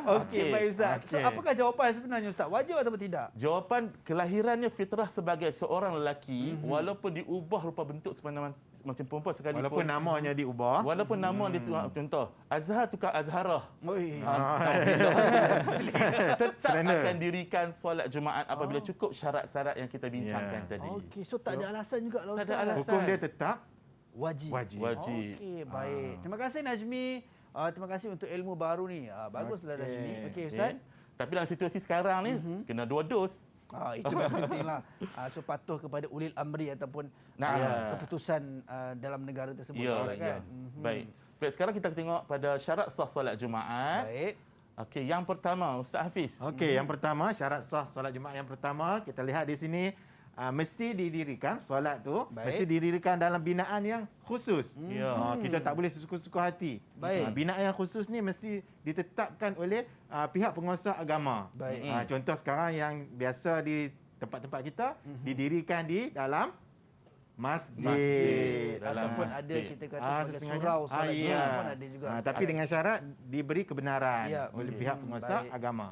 Okey, baik Ustaz. So apakah jawapan sebenarnya Ustaz? Wajib atau tidak? Jawapan kelahirannya fitrah sebagai seorang lelaki walaupun diubah rupa bentuk sebenarnya macam perempuan sekalipun. Walaupun namanya diubah. Walaupun nama dia contoh Azhar tukar Azharah. Oi. Tetap akan dirikan solat Jumaat apabila cukup syarat-syarat yang kita bincangkan tadi. Okey, so tak ada alasan juga lah Ustaz. Tak ada alasan. Hukum dia tetap wajib. Okey, baik. Terima kasih Najmi. Terima kasih untuk ilmu baru ni. Baguslah Najmi. Okey Ustaz. Tapi dalam situasi sekarang ni kena 2 dos. Itu yang pentinglah. So patuh kepada ulil amri ataupun keputusan dalam negara tersebut. Kan? Baik. Baik, sekarang kita tengok pada syarat sah solat Jumaat. Baik. Okey, yang pertama Ustaz Hafiz. Okey, yang pertama syarat sah solat Jumaat yang pertama kita lihat di sini mesti didirikan solat tu mesti didirikan dalam binaan yang khusus. Kita tak boleh sesuka-suka hati. Baik. Binaan yang khusus ni mesti ditetapkan oleh pihak penguasa agama. Baik. Contoh sekarang yang biasa di tempat-tempat kita didirikan di dalam masjid. Ataupun ada kita kata sebagai surau solat Jumaat pun ada juga. Tapi dengan syarat diberi kebenaran oleh pihak penguasa agama.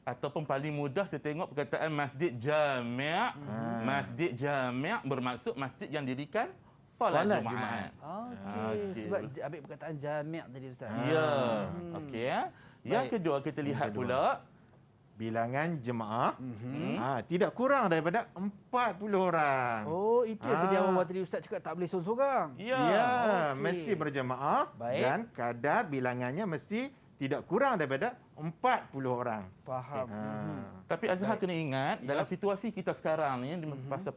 Ataupun paling mudah kita tengok perkataan masjid jami'. Masjid jami' bermaksud masjid yang dirikan solat Jumaat. Okey, sebab ambil perkataan jami' tadi Ustaz. Ya. Okey. Yang kedua kita lihat pula bilangan jemaah tidak kurang daripada 40 orang. Oh, itu yang tadi awal tadi Ustaz cakap tak boleh seorang-seorang. Ya, mesti berjemaah dan kadar bilangannya mesti tidak kurang daripada 40 orang. Faham. Tapi Azhar kena ingat dalam situasi kita sekarang ni pasal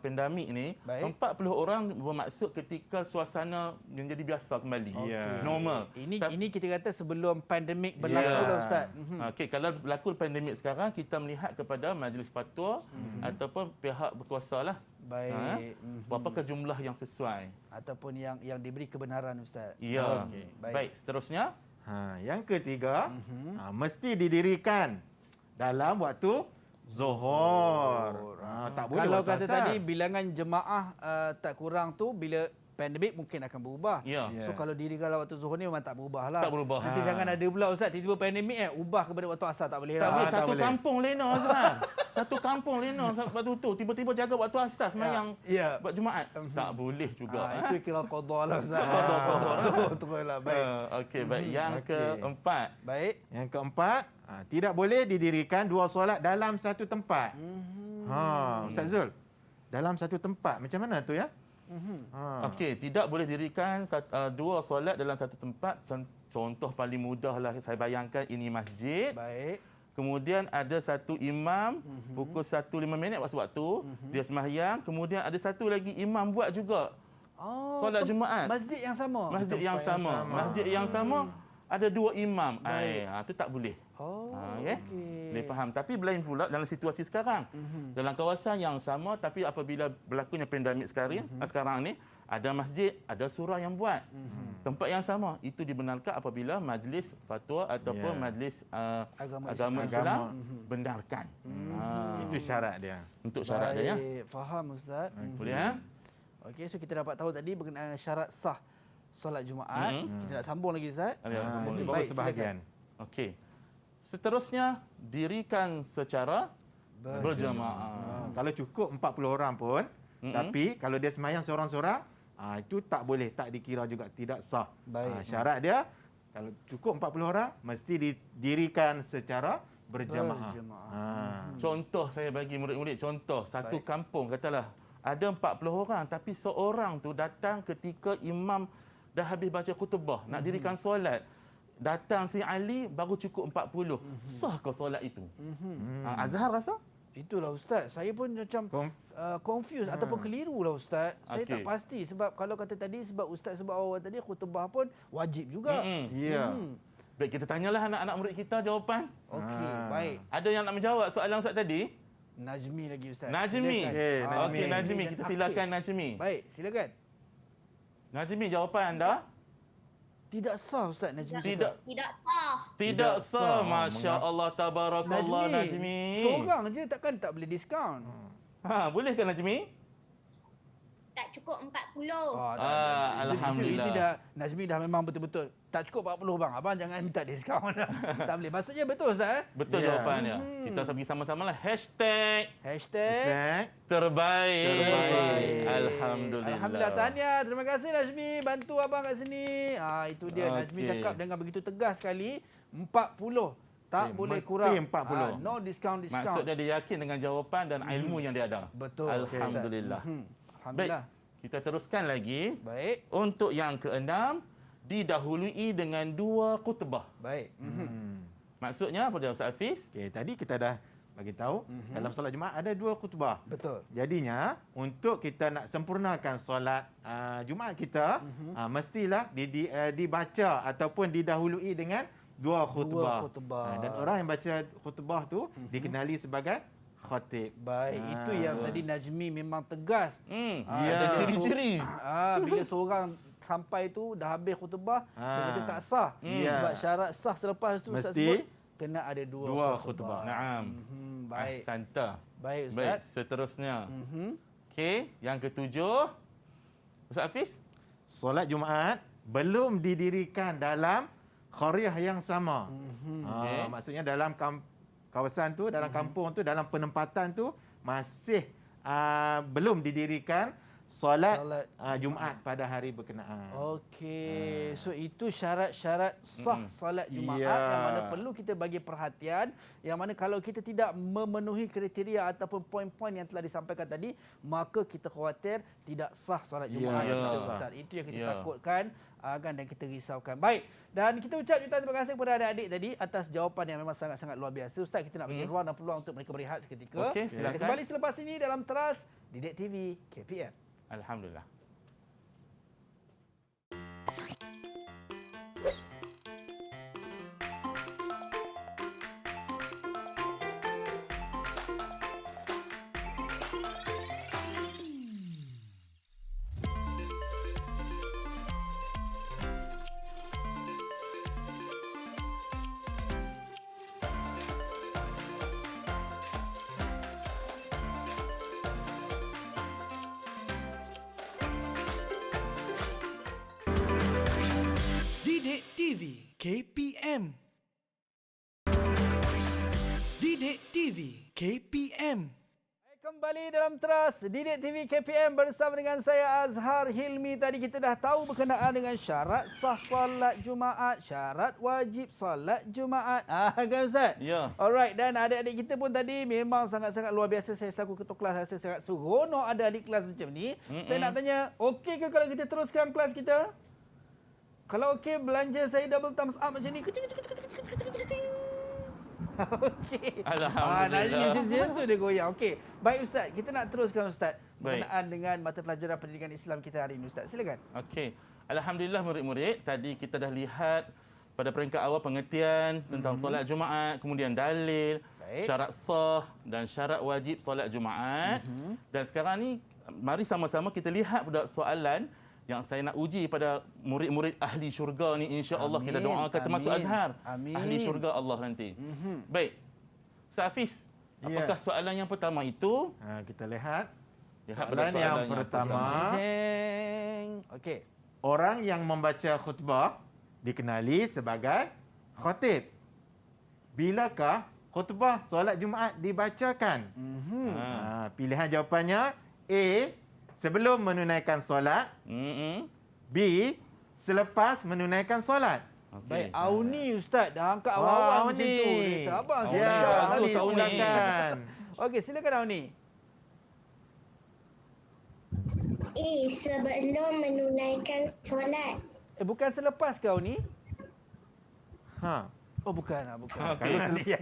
pandemik ni 40 orang bermaksud ketika suasana menjadi biasa kembali. Normal. Ini kita kata sebelum pandemik berlaku lah Ustaz. Okey, kalau berlaku pandemik sekarang kita melihat kepada majlis fatwa ataupun pihak berkuasa lah. Baik. Berapakah jumlah yang sesuai ataupun yang diberi kebenaran Ustaz. Ya. Baik, seterusnya yang ketiga, mesti didirikan dalam waktu Zuhur. Tak boleh kalau kata tadi bilangan jemaah tak kurang tu bila pandemik mungkin akan berubah. Ya. So kalau dirikan waktu zuhur ni memang tak berubah lah. Tak berubah. Nanti jangan ada pula Ustaz, tiba-tiba pandemik ubah kepada waktu asar, tak boleh Tak lah. boleh. Satu boleh. kampung lena Azhar. Satu kampung lena waktu tu. Tiba-tiba jaga waktu asar semayang buat Jumaat. Tak boleh juga. Itu kira qada lah Ustaz. Qada. Betul lah. Baik. Okey, baik. Yang keempat. Baik. Yang keempat, tidak boleh didirikan dua solat dalam satu tempat. Ustaz Zul, dalam satu tempat macam mana tu ya? Okey, tidak boleh dirikan dua solat dalam satu tempat. Contoh paling mudah lah saya bayangkan, ini masjid. Baik. Kemudian ada satu imam pukul 1:05 waktu dia sembahyang. Kemudian ada satu lagi imam buat juga solat Jumaat. Masjid yang sama. Masjid yang sama. Masjid yang sama ada dua imam. Itu tak boleh. Okey. Boleh faham. Tapi lain pula dalam situasi sekarang. Dalam kawasan yang sama, tapi apabila berlakunya pandemik sekarang ni, ada masjid, ada surah yang buat. Tempat yang sama, itu dibenarkan apabila majlis fatwa ataupun majlis agama Islam benarkan. Itu syarat dia. Untuk syarat dia. Faham Ustaz. Boleh ya? Okey, so kita dapat tahu tadi berkenaan syarat sah solat Jumaat. Kita nak sambung lagi Ustaz. Sambung lagi. Baik, sebahagian. Okey. Seterusnya, dirikan secara berjamaah. Kalau cukup 40 orang pun, tapi kalau dia semayang seorang-seorang, itu tak boleh, tak dikira juga tidak sah. Baik. Syarat dia, kalau cukup 40 orang, mesti didirikan secara berjamaah. Contoh saya bagi murid-murid, contoh satu kampung katalah ada 40 orang, tapi seorang tu datang ketika imam dah habis baca khutbah, nak dirikan solat. Datang si Ali baru cukup 40. Sah ke solat itu? Azhar rasa? Itulah Ustaz. Saya pun macam confused ataupun keliru lah Ustaz. Saya tak pasti sebab kalau kata tadi sebab Ustaz sebab awal tadi khutbah pun wajib juga. Ya. Baik, kita tanyalah anak-anak murid kita jawapan. Okey, baik. Ada yang nak menjawab soalan Ustaz tadi? Najmi lagi Ustaz. Najmi. Okey, Najmi. Kita silakan Najmi. Baik, silakan. Najmi, jawapan anda? Tidak sah Ustaz Najmi. Tidak sah. Masya Allah, tabarakallah Najmi. Seorang je takkan tak boleh diskaun. Boleh ke Najmi? Tak cukup 40. Alhamdulillah. Itu dah Najmi dah memang betul-betul tak cukup 40 bang. Abang jangan minta diskaun. Tak boleh. Maksudnya betul Ustaz? Betul jawapannya. Kita pergi sama-sama lah. Hashtag terbaik. Alhamdulillah. Alhamdulillah. Tahniah. Terima kasih Najmi. Bantu abang kat sini. Itu dia. Najmi cakap dengan begitu tegas sekali. 40. Tak boleh kurang. 40. No discount. Maksudnya dia yakin dengan jawapan dan ilmu yang dia ada. Betul. Alhamdulillah. Alhamdulillah. Baik, kita teruskan lagi. Baik. Untuk yang keenam, didahului dengan 2 khutbah. Baik. Maksudnya apa dia Ustaz Hafiz? Okey, tadi kita dah bagi tahu dalam solat Jumaat ada 2 khutbah. Betul. Jadinya untuk kita nak sempurnakan solat Jumaat kita, mestilah dibaca ataupun didahului dengan 2 khutbah. Dan orang yang baca khutbah tu dikenali sebagai khatib. Baik, itu yang tadi Najmi memang tegas. Ada ciri-ciri. Bila seorang sampai tu dah habis khutbah, dia kata tak sah. Sebab syarat sah selepas tu Ustaz sebut kena ada 2 khutbah. Naam. Baik. Ahsanta. Baik Ustaz. Baik, seterusnya. Okey, yang ketujuh. Ustaz Hafiz? Solat Jumaat belum didirikan dalam qaryah yang sama. Maksudnya dalam kawasan tu, dalam kampung tu, dalam penempatan tu masih belum didirikan solat Jumaat pada hari berkenaan. Okey. So itu syarat-syarat sah solat Jumaat yang mana perlu kita bagi perhatian, yang mana kalau kita tidak memenuhi kriteria ataupun poin-poin yang telah disampaikan tadi, maka kita khawatir tidak sah solat Jumaat kita Ustaz. Itu yang kita takutkan dan kita risaukan. Baik. Dan kita ucap jutaan terima kasih kepada adik-adik tadi atas jawapan yang memang sangat-sangat luar biasa. Ustaz, kita nak bagi ruang dan peluang untuk mereka berehat seketika. Okey, silakan. Kita kembali selepas ini dalam Teras Didik TV KPM. Alhamdulillah. KPM. Didik TV KPM. Kembali dalam Teras Didik TV KPM bersama dengan saya Azhar Hilmi. Tadi kita dah tahu berkenaan dengan syarat sah solat Jumaat, syarat wajib solat Jumaat. Kan Ustaz? Ya. Alright, dan adik-adik kita pun tadi memang sangat-sangat luar biasa. Saya selaku ketua kelas rasa sangat seronok ada adik kelas macam ni. Saya nak tanya, okey ke kalau kita teruskan kelas kita? Kalau okey, belanja saya double thumbs up macam ni. Kecil. Okey. Alhamdulillah. Macam tu dia goyang. Okey. Baik Ustaz, kita nak teruskan Ustaz Baik. berkenaan dengan mata pelajaran pendidikan Islam kita hari ini Ustaz. Silakan. Okey. Alhamdulillah murid-murid, tadi kita dah lihat pada peringkat awal pengertian tentang solat Jumaat, kemudian dalil, Baik. syarat sah dan syarat wajib solat Jumaat. Dan sekarang ni mari sama-sama kita lihat pada soalan yang saya nak uji pada murid-murid ahli syurga ni, insya-Allah kita doakan termasuk Azhar. Amin. Ahli syurga Allah nanti. Baik. Ustaz Hafiz, apakah soalan yang pertama itu? Kita lihat. Lihat Soalan yang pertama. Jeng. Okey. Orang yang membaca khutbah dikenali sebagai khatib. Bilakah khutbah solat Jumaat dibacakan? Pilihan jawapannya A. Sebelum menunaikan solat. B. Selepas menunaikan solat. Baik, Auni Ustaz dah angkat awal-awal macam tu. Dia kata, abang Ya, bagus, Auni. silakan. Okey, silakan Auni. Sebelum menunaikan solat. Bukan selepas ke Auni? Oh bukan. Okey.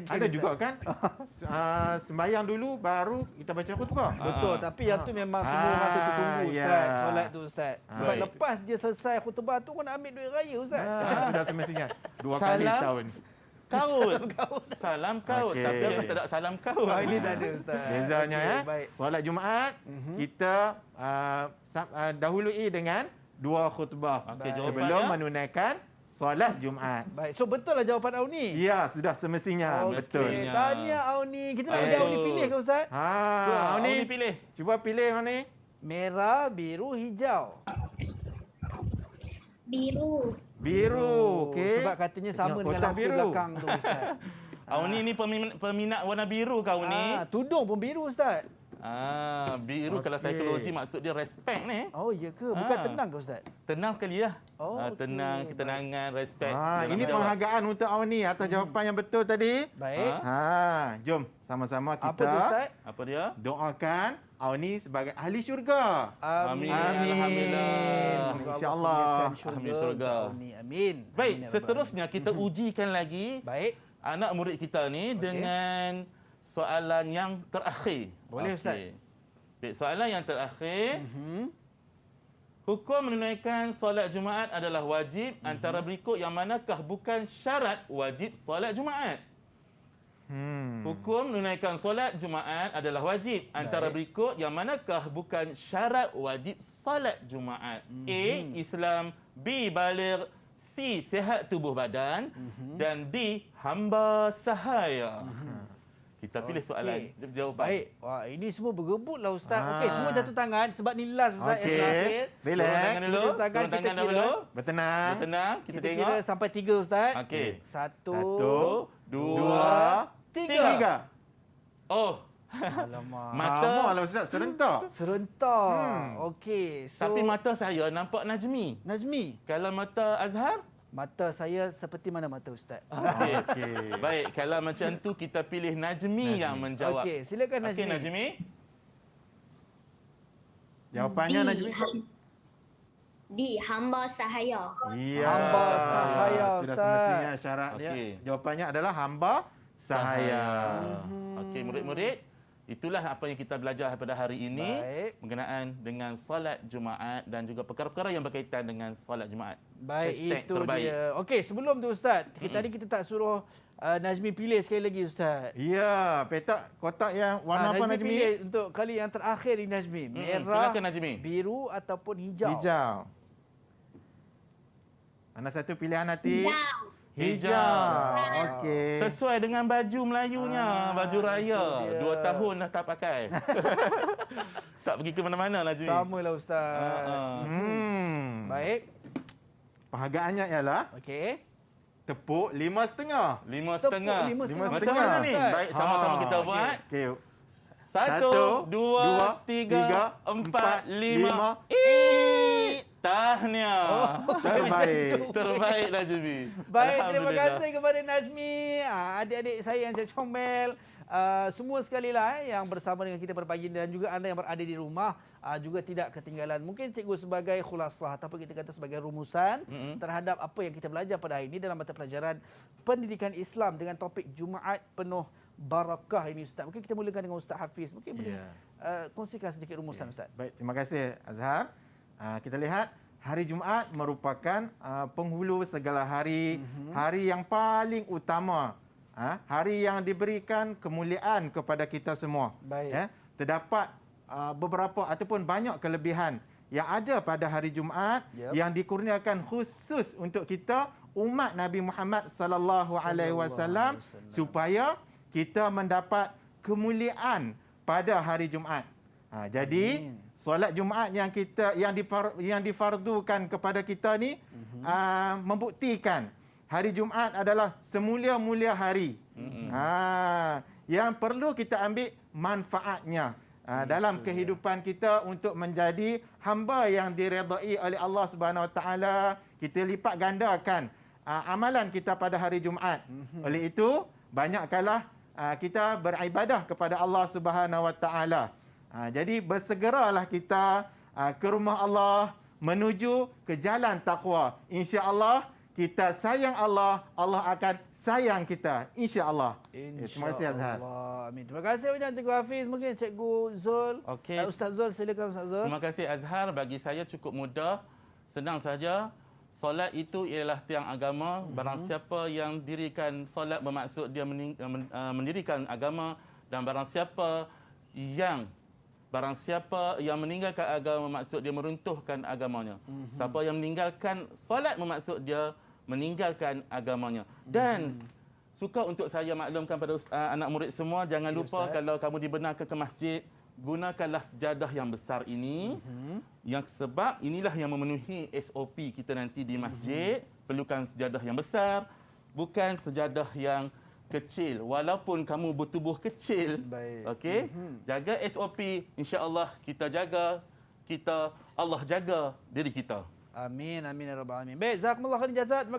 Ada juga kan sembahyang dulu baru kita baca khutbah. Betul, tapi yang tu memang semua orang tu tunggu Ustaz, solat tu Ustaz. Sebab Baik. lepas dia selesai khutbah tu kena ambil duit raya Ustaz. Sudah semestinya 2 kali setahun. Salam kaut. Okey. Tapi Allah tak ada salam kaut. Ini tak ada Ustaz. Bezanya Okey, baik. solat Jumaat kita dahului dengan 2 khutbah Okey, sebelum jawapannya? menunaikan solat Jumaat. Baik, so betul lah jawapan Auni. Ya, sudah semestinya. Betul. Okey, tahniah Auni. Kita nak bagi Auni pilih ke Ustaz? So, Auni pilih. Cuba pilih Auni. Merah, biru, hijau. Biru. Okey. Sebab katanya sama Tengok dengan kotak langsir biru. belakang tu Ustaz. Auni ni peminat warna biru kau ni. Tudung pun biru Ustaz. Biru kalau Okey. psikologi maksud dia respect ni. Oh ya ke? Bukan tenang ke Ustaz? Tenang sekali lah. Oh, okey. Tenang, ketenangan, respect. dalam Ini jawab. penghargaan untuk Auni atas jawapan yang betul tadi. Baik. Jom sama-sama kita Apa tu Ustaz? Apa dia? doakan Auni sebagai ahli syurga. Amin. Alhamdulillah. InsyaAllah. Ahli syurga. Amin. Baik, Amin, ya seterusnya kita ujikan lagi Baik. anak murid kita ni dengan soalan yang terakhir. Boleh, Ustaz. Baik, soalan yang terakhir. Hukum menunaikan solat Jumaat adalah wajib antara berikut yang manakah bukan syarat wajib solat Jumaat? Hukum menunaikan solat Jumaat adalah wajib antara berikut yang manakah bukan syarat wajib solat Jumaat? A. Islam, B. Baligh, C. Sihat tubuh badan dan D. Hamba sahaya. Kita pilih soalan jawapan. Baik. Wah, ini semua berebutlah Ustaz. Okey, semua jatuh tangan sebab ni last Ustaz yang terakhir. Relax. Turun tangan dulu. Turun tangan, Turun kita tangan kira. dulu. Bertenang. Bertenang. Kita Kita tengok. kira sampai 3 Ustaz. Okey. 1, 2, 3. Oh. Alamak. Mata. Sama lah Ustaz, serentak. Serentak. Okey. So, Tapi mata saya nampak Najmi. Nazmi, Kalau mata Azhar? mata saya seperti mana mata Ustaz? Okey. Baik, kalau macam tu kita pilih Najmi yang menjawab. Okey, silakan Nazmi. Okey, Najmi. Jawapannya Najmi. D. Hamba sahaya. Ya. Hamba sahaya, Sudah Ustaz. semestinya syarat dia. Okey. Jawapannya adalah hamba sahaya. Okey, murid-murid. Itulah apa yang kita belajar pada hari ini Baik. berkenaan dengan solat Jumaat dan juga perkara-perkara yang berkaitan dengan solat Jumaat. Baik, Hashtag itu terbaik. dia. Okey, sebelum tu Ustaz, tadi kita tak suruh Nazmi pilih sekali lagi Ustaz. Ya, petak kotak yang warna apa Najmi? pilih untuk kali yang terakhir ni Nazmi. Merah, silakan, Nazmi. biru ataupun hijau. Hijau. Mana satu pilihan hati? Hijau. Okey. Sesuai dengan baju Melayunya, baju raya. 2 tahun dah tak pakai. Tak pergi ke mana-mana Najmi. Samalah Ustaz. Hmm. Baik. Penghargaannya ialah Okey. Tepuk 5.5. 5.5. Lima setengah. Macam mana ni? Ustaz. Baik, sama-sama kita buat. Okey. 1, 2, 3, 4, 5. Tahniah. Terbaik. Terbaik Najmi. Baik, terima Alhamdulillah. kasih kepada Najmi, adik-adik saya yang comel. Semua sekali lah yang bersama dengan kita pada pagi ini dan juga anda yang berada di rumah juga tidak ketinggalan. Mungkin cikgu sebagai khulasah ataupun kita kata sebagai rumusan terhadap apa yang kita belajar pada hari ini dalam mata pelajaran pendidikan Islam dengan topik Jumaat penuh barakah ini Ustaz. Mungkin kita mulakan dengan Ustaz Hafiz. Mungkin boleh kongsikan sedikit rumusan Ustaz. Baik, terima kasih Azhar. Kita lihat hari Jumaat merupakan penghulu segala hari, hari yang paling utama. Hari yang diberikan kemuliaan kepada kita semua. Baik. Terdapat beberapa ataupun banyak kelebihan yang ada pada hari Jumaat yang dikurniakan khusus untuk kita umat Nabi Muhammad sallallahu alaihi wasallam supaya kita mendapat kemuliaan pada hari Jumaat. Jadi solat Jumaat yang difardukan kepada kita ni membuktikan hari Jumaat adalah semulia-mulia hari. Yang perlu kita ambil manfaatnya dalam kehidupan kita untuk menjadi hamba yang diredai oleh Allah Subhanahu Wa Taala. Kita lipat gandakan amalan kita pada hari Jumaat. Oleh itu, banyakkanlah kita beribadah kepada Allah Subhanahu Wa Taala. Jadi bersegeralah kita ke rumah Allah menuju ke jalan takwa. Insya-Allah kita sayang Allah, Allah akan sayang kita. InsyaAllah. Terima kasih Azhar. Amin. Terima kasih banyak Cikgu Hafiz. Mungkin Cikgu Zul. Okey. Ustaz Zul, silakan Ustaz Zul. Terima kasih Azhar. Bagi saya cukup mudah. Senang saja. Solat itu ialah tiang agama. Barang siapa yang dirikan solat bermaksud dia mendirikan agama. Dan barang siapa yang meninggalkan agama bermaksud dia meruntuhkan agamanya. Siapa yang meninggalkan solat bermaksud dia meninggalkan agamanya. Dan suka untuk saya maklumkan pada anak murid semua, jangan lupa kalau kamu dibenarkan ke masjid, gunakanlah sejadah yang besar ini. Yang sebab inilah yang memenuhi SOP kita nanti di masjid. Perlukan sejadah yang besar, bukan sejadah yang kecil. Walaupun kamu bertubuh kecil. Okey? Jaga SOP, insya-Allah kita jaga, Allah jaga diri kita. Amin, amin ya rabbal alamin. Baik, jazakumullah khairan jazaa. Terima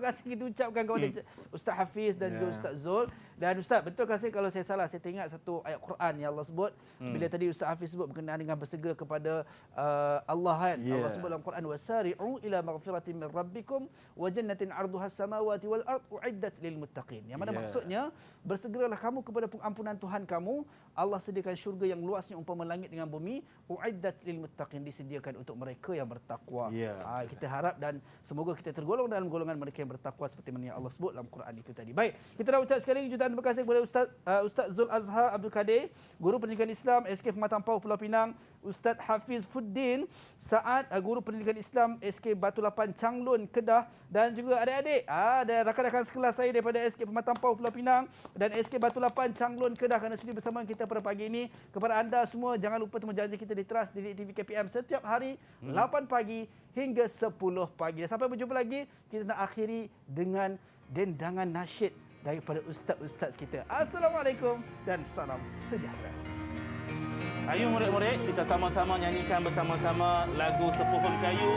kasih kita ucapkan kepada Ustaz Hafiz dan juga Ustaz Zul. Dan Ustaz, betul kasih kalau saya salah, saya teringat satu ayat Quran yang Allah sebut bila tadi Ustaz Hafiz sebut berkenaan dengan bersegera kepada Allah kan. Allah sebut dalam Quran, wasari'u ila maghfiratin min rabbikum wa jannatin 'arduha as-samawati wal ard u'iddat lil muttaqin. Yang mana maksudnya bersegeralah kamu kepada pengampunan Tuhan kamu. Allah sediakan syurga yang luasnya umpama langit dengan bumi, u'iddat lil muttaqin, disediakan untuk mereka yang bertakwa. Kita harap dan semoga kita tergolong dalam golongan mereka yang bertakwa seperti mana yang Allah sebut dalam Quran itu tadi. Baik, kita dah ucap sekali lagi jutaan terima kasih kepada Ustaz Zul Azhar Abdul Kadir, Guru Pendidikan Islam SK Pematang Pauh Pulau Pinang, Ustaz Hafiz Fuddin Saad, Guru Pendidikan Islam SK Batu Lapan Changlun Kedah, dan juga adik-adik dan rakan-rakan sekelas saya daripada SK Pematang Pauh Pulau Pinang dan SK Batu Lapan Changlun Kedah kerana sudi bersama kita pada pagi ini. Kepada anda semua, jangan lupa temu janji kita di Trust Didik TV KPM setiap hari 8 pagi hingga 10 pagi. Dan sampai berjumpa lagi, kita nak akhiri dengan dendangan nasyid daripada ustaz-ustaz kita. Assalamualaikum dan salam sejahtera. Ayo murid-murid, kita sama-sama nyanyikan bersama-sama lagu Sepuhun Kayu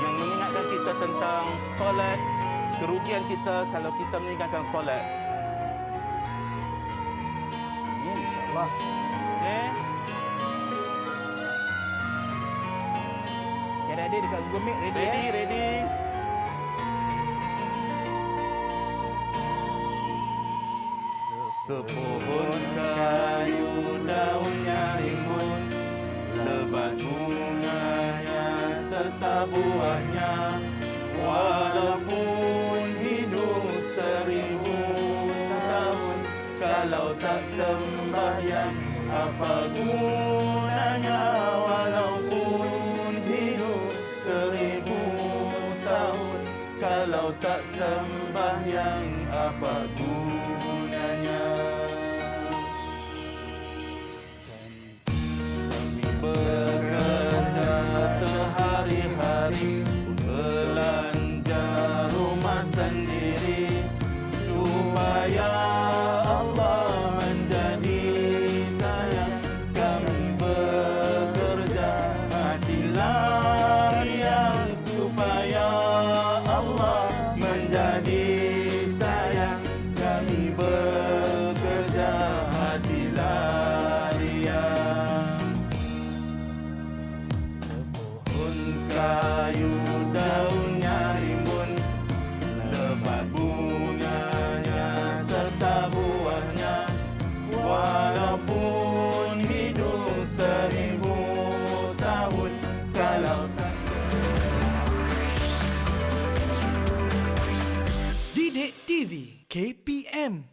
yang mengingatkan kita tentang solat, kerugian kita kalau kita meninggalkan solat. Ya, insya-Allah. Okey. Ada dekat Google Meet ready. Sepuhun kayu daunnya rimbun, lebat bunganya serta buahnya, walaupun hidup 1000 tahun, kalau tak sembahyang apa gunanya, walaupun hidup 1000 tahun, kalau tak sembahyang apa gunanya. Kami bekerja sehari-hari, belanja rumah sendiri. KPM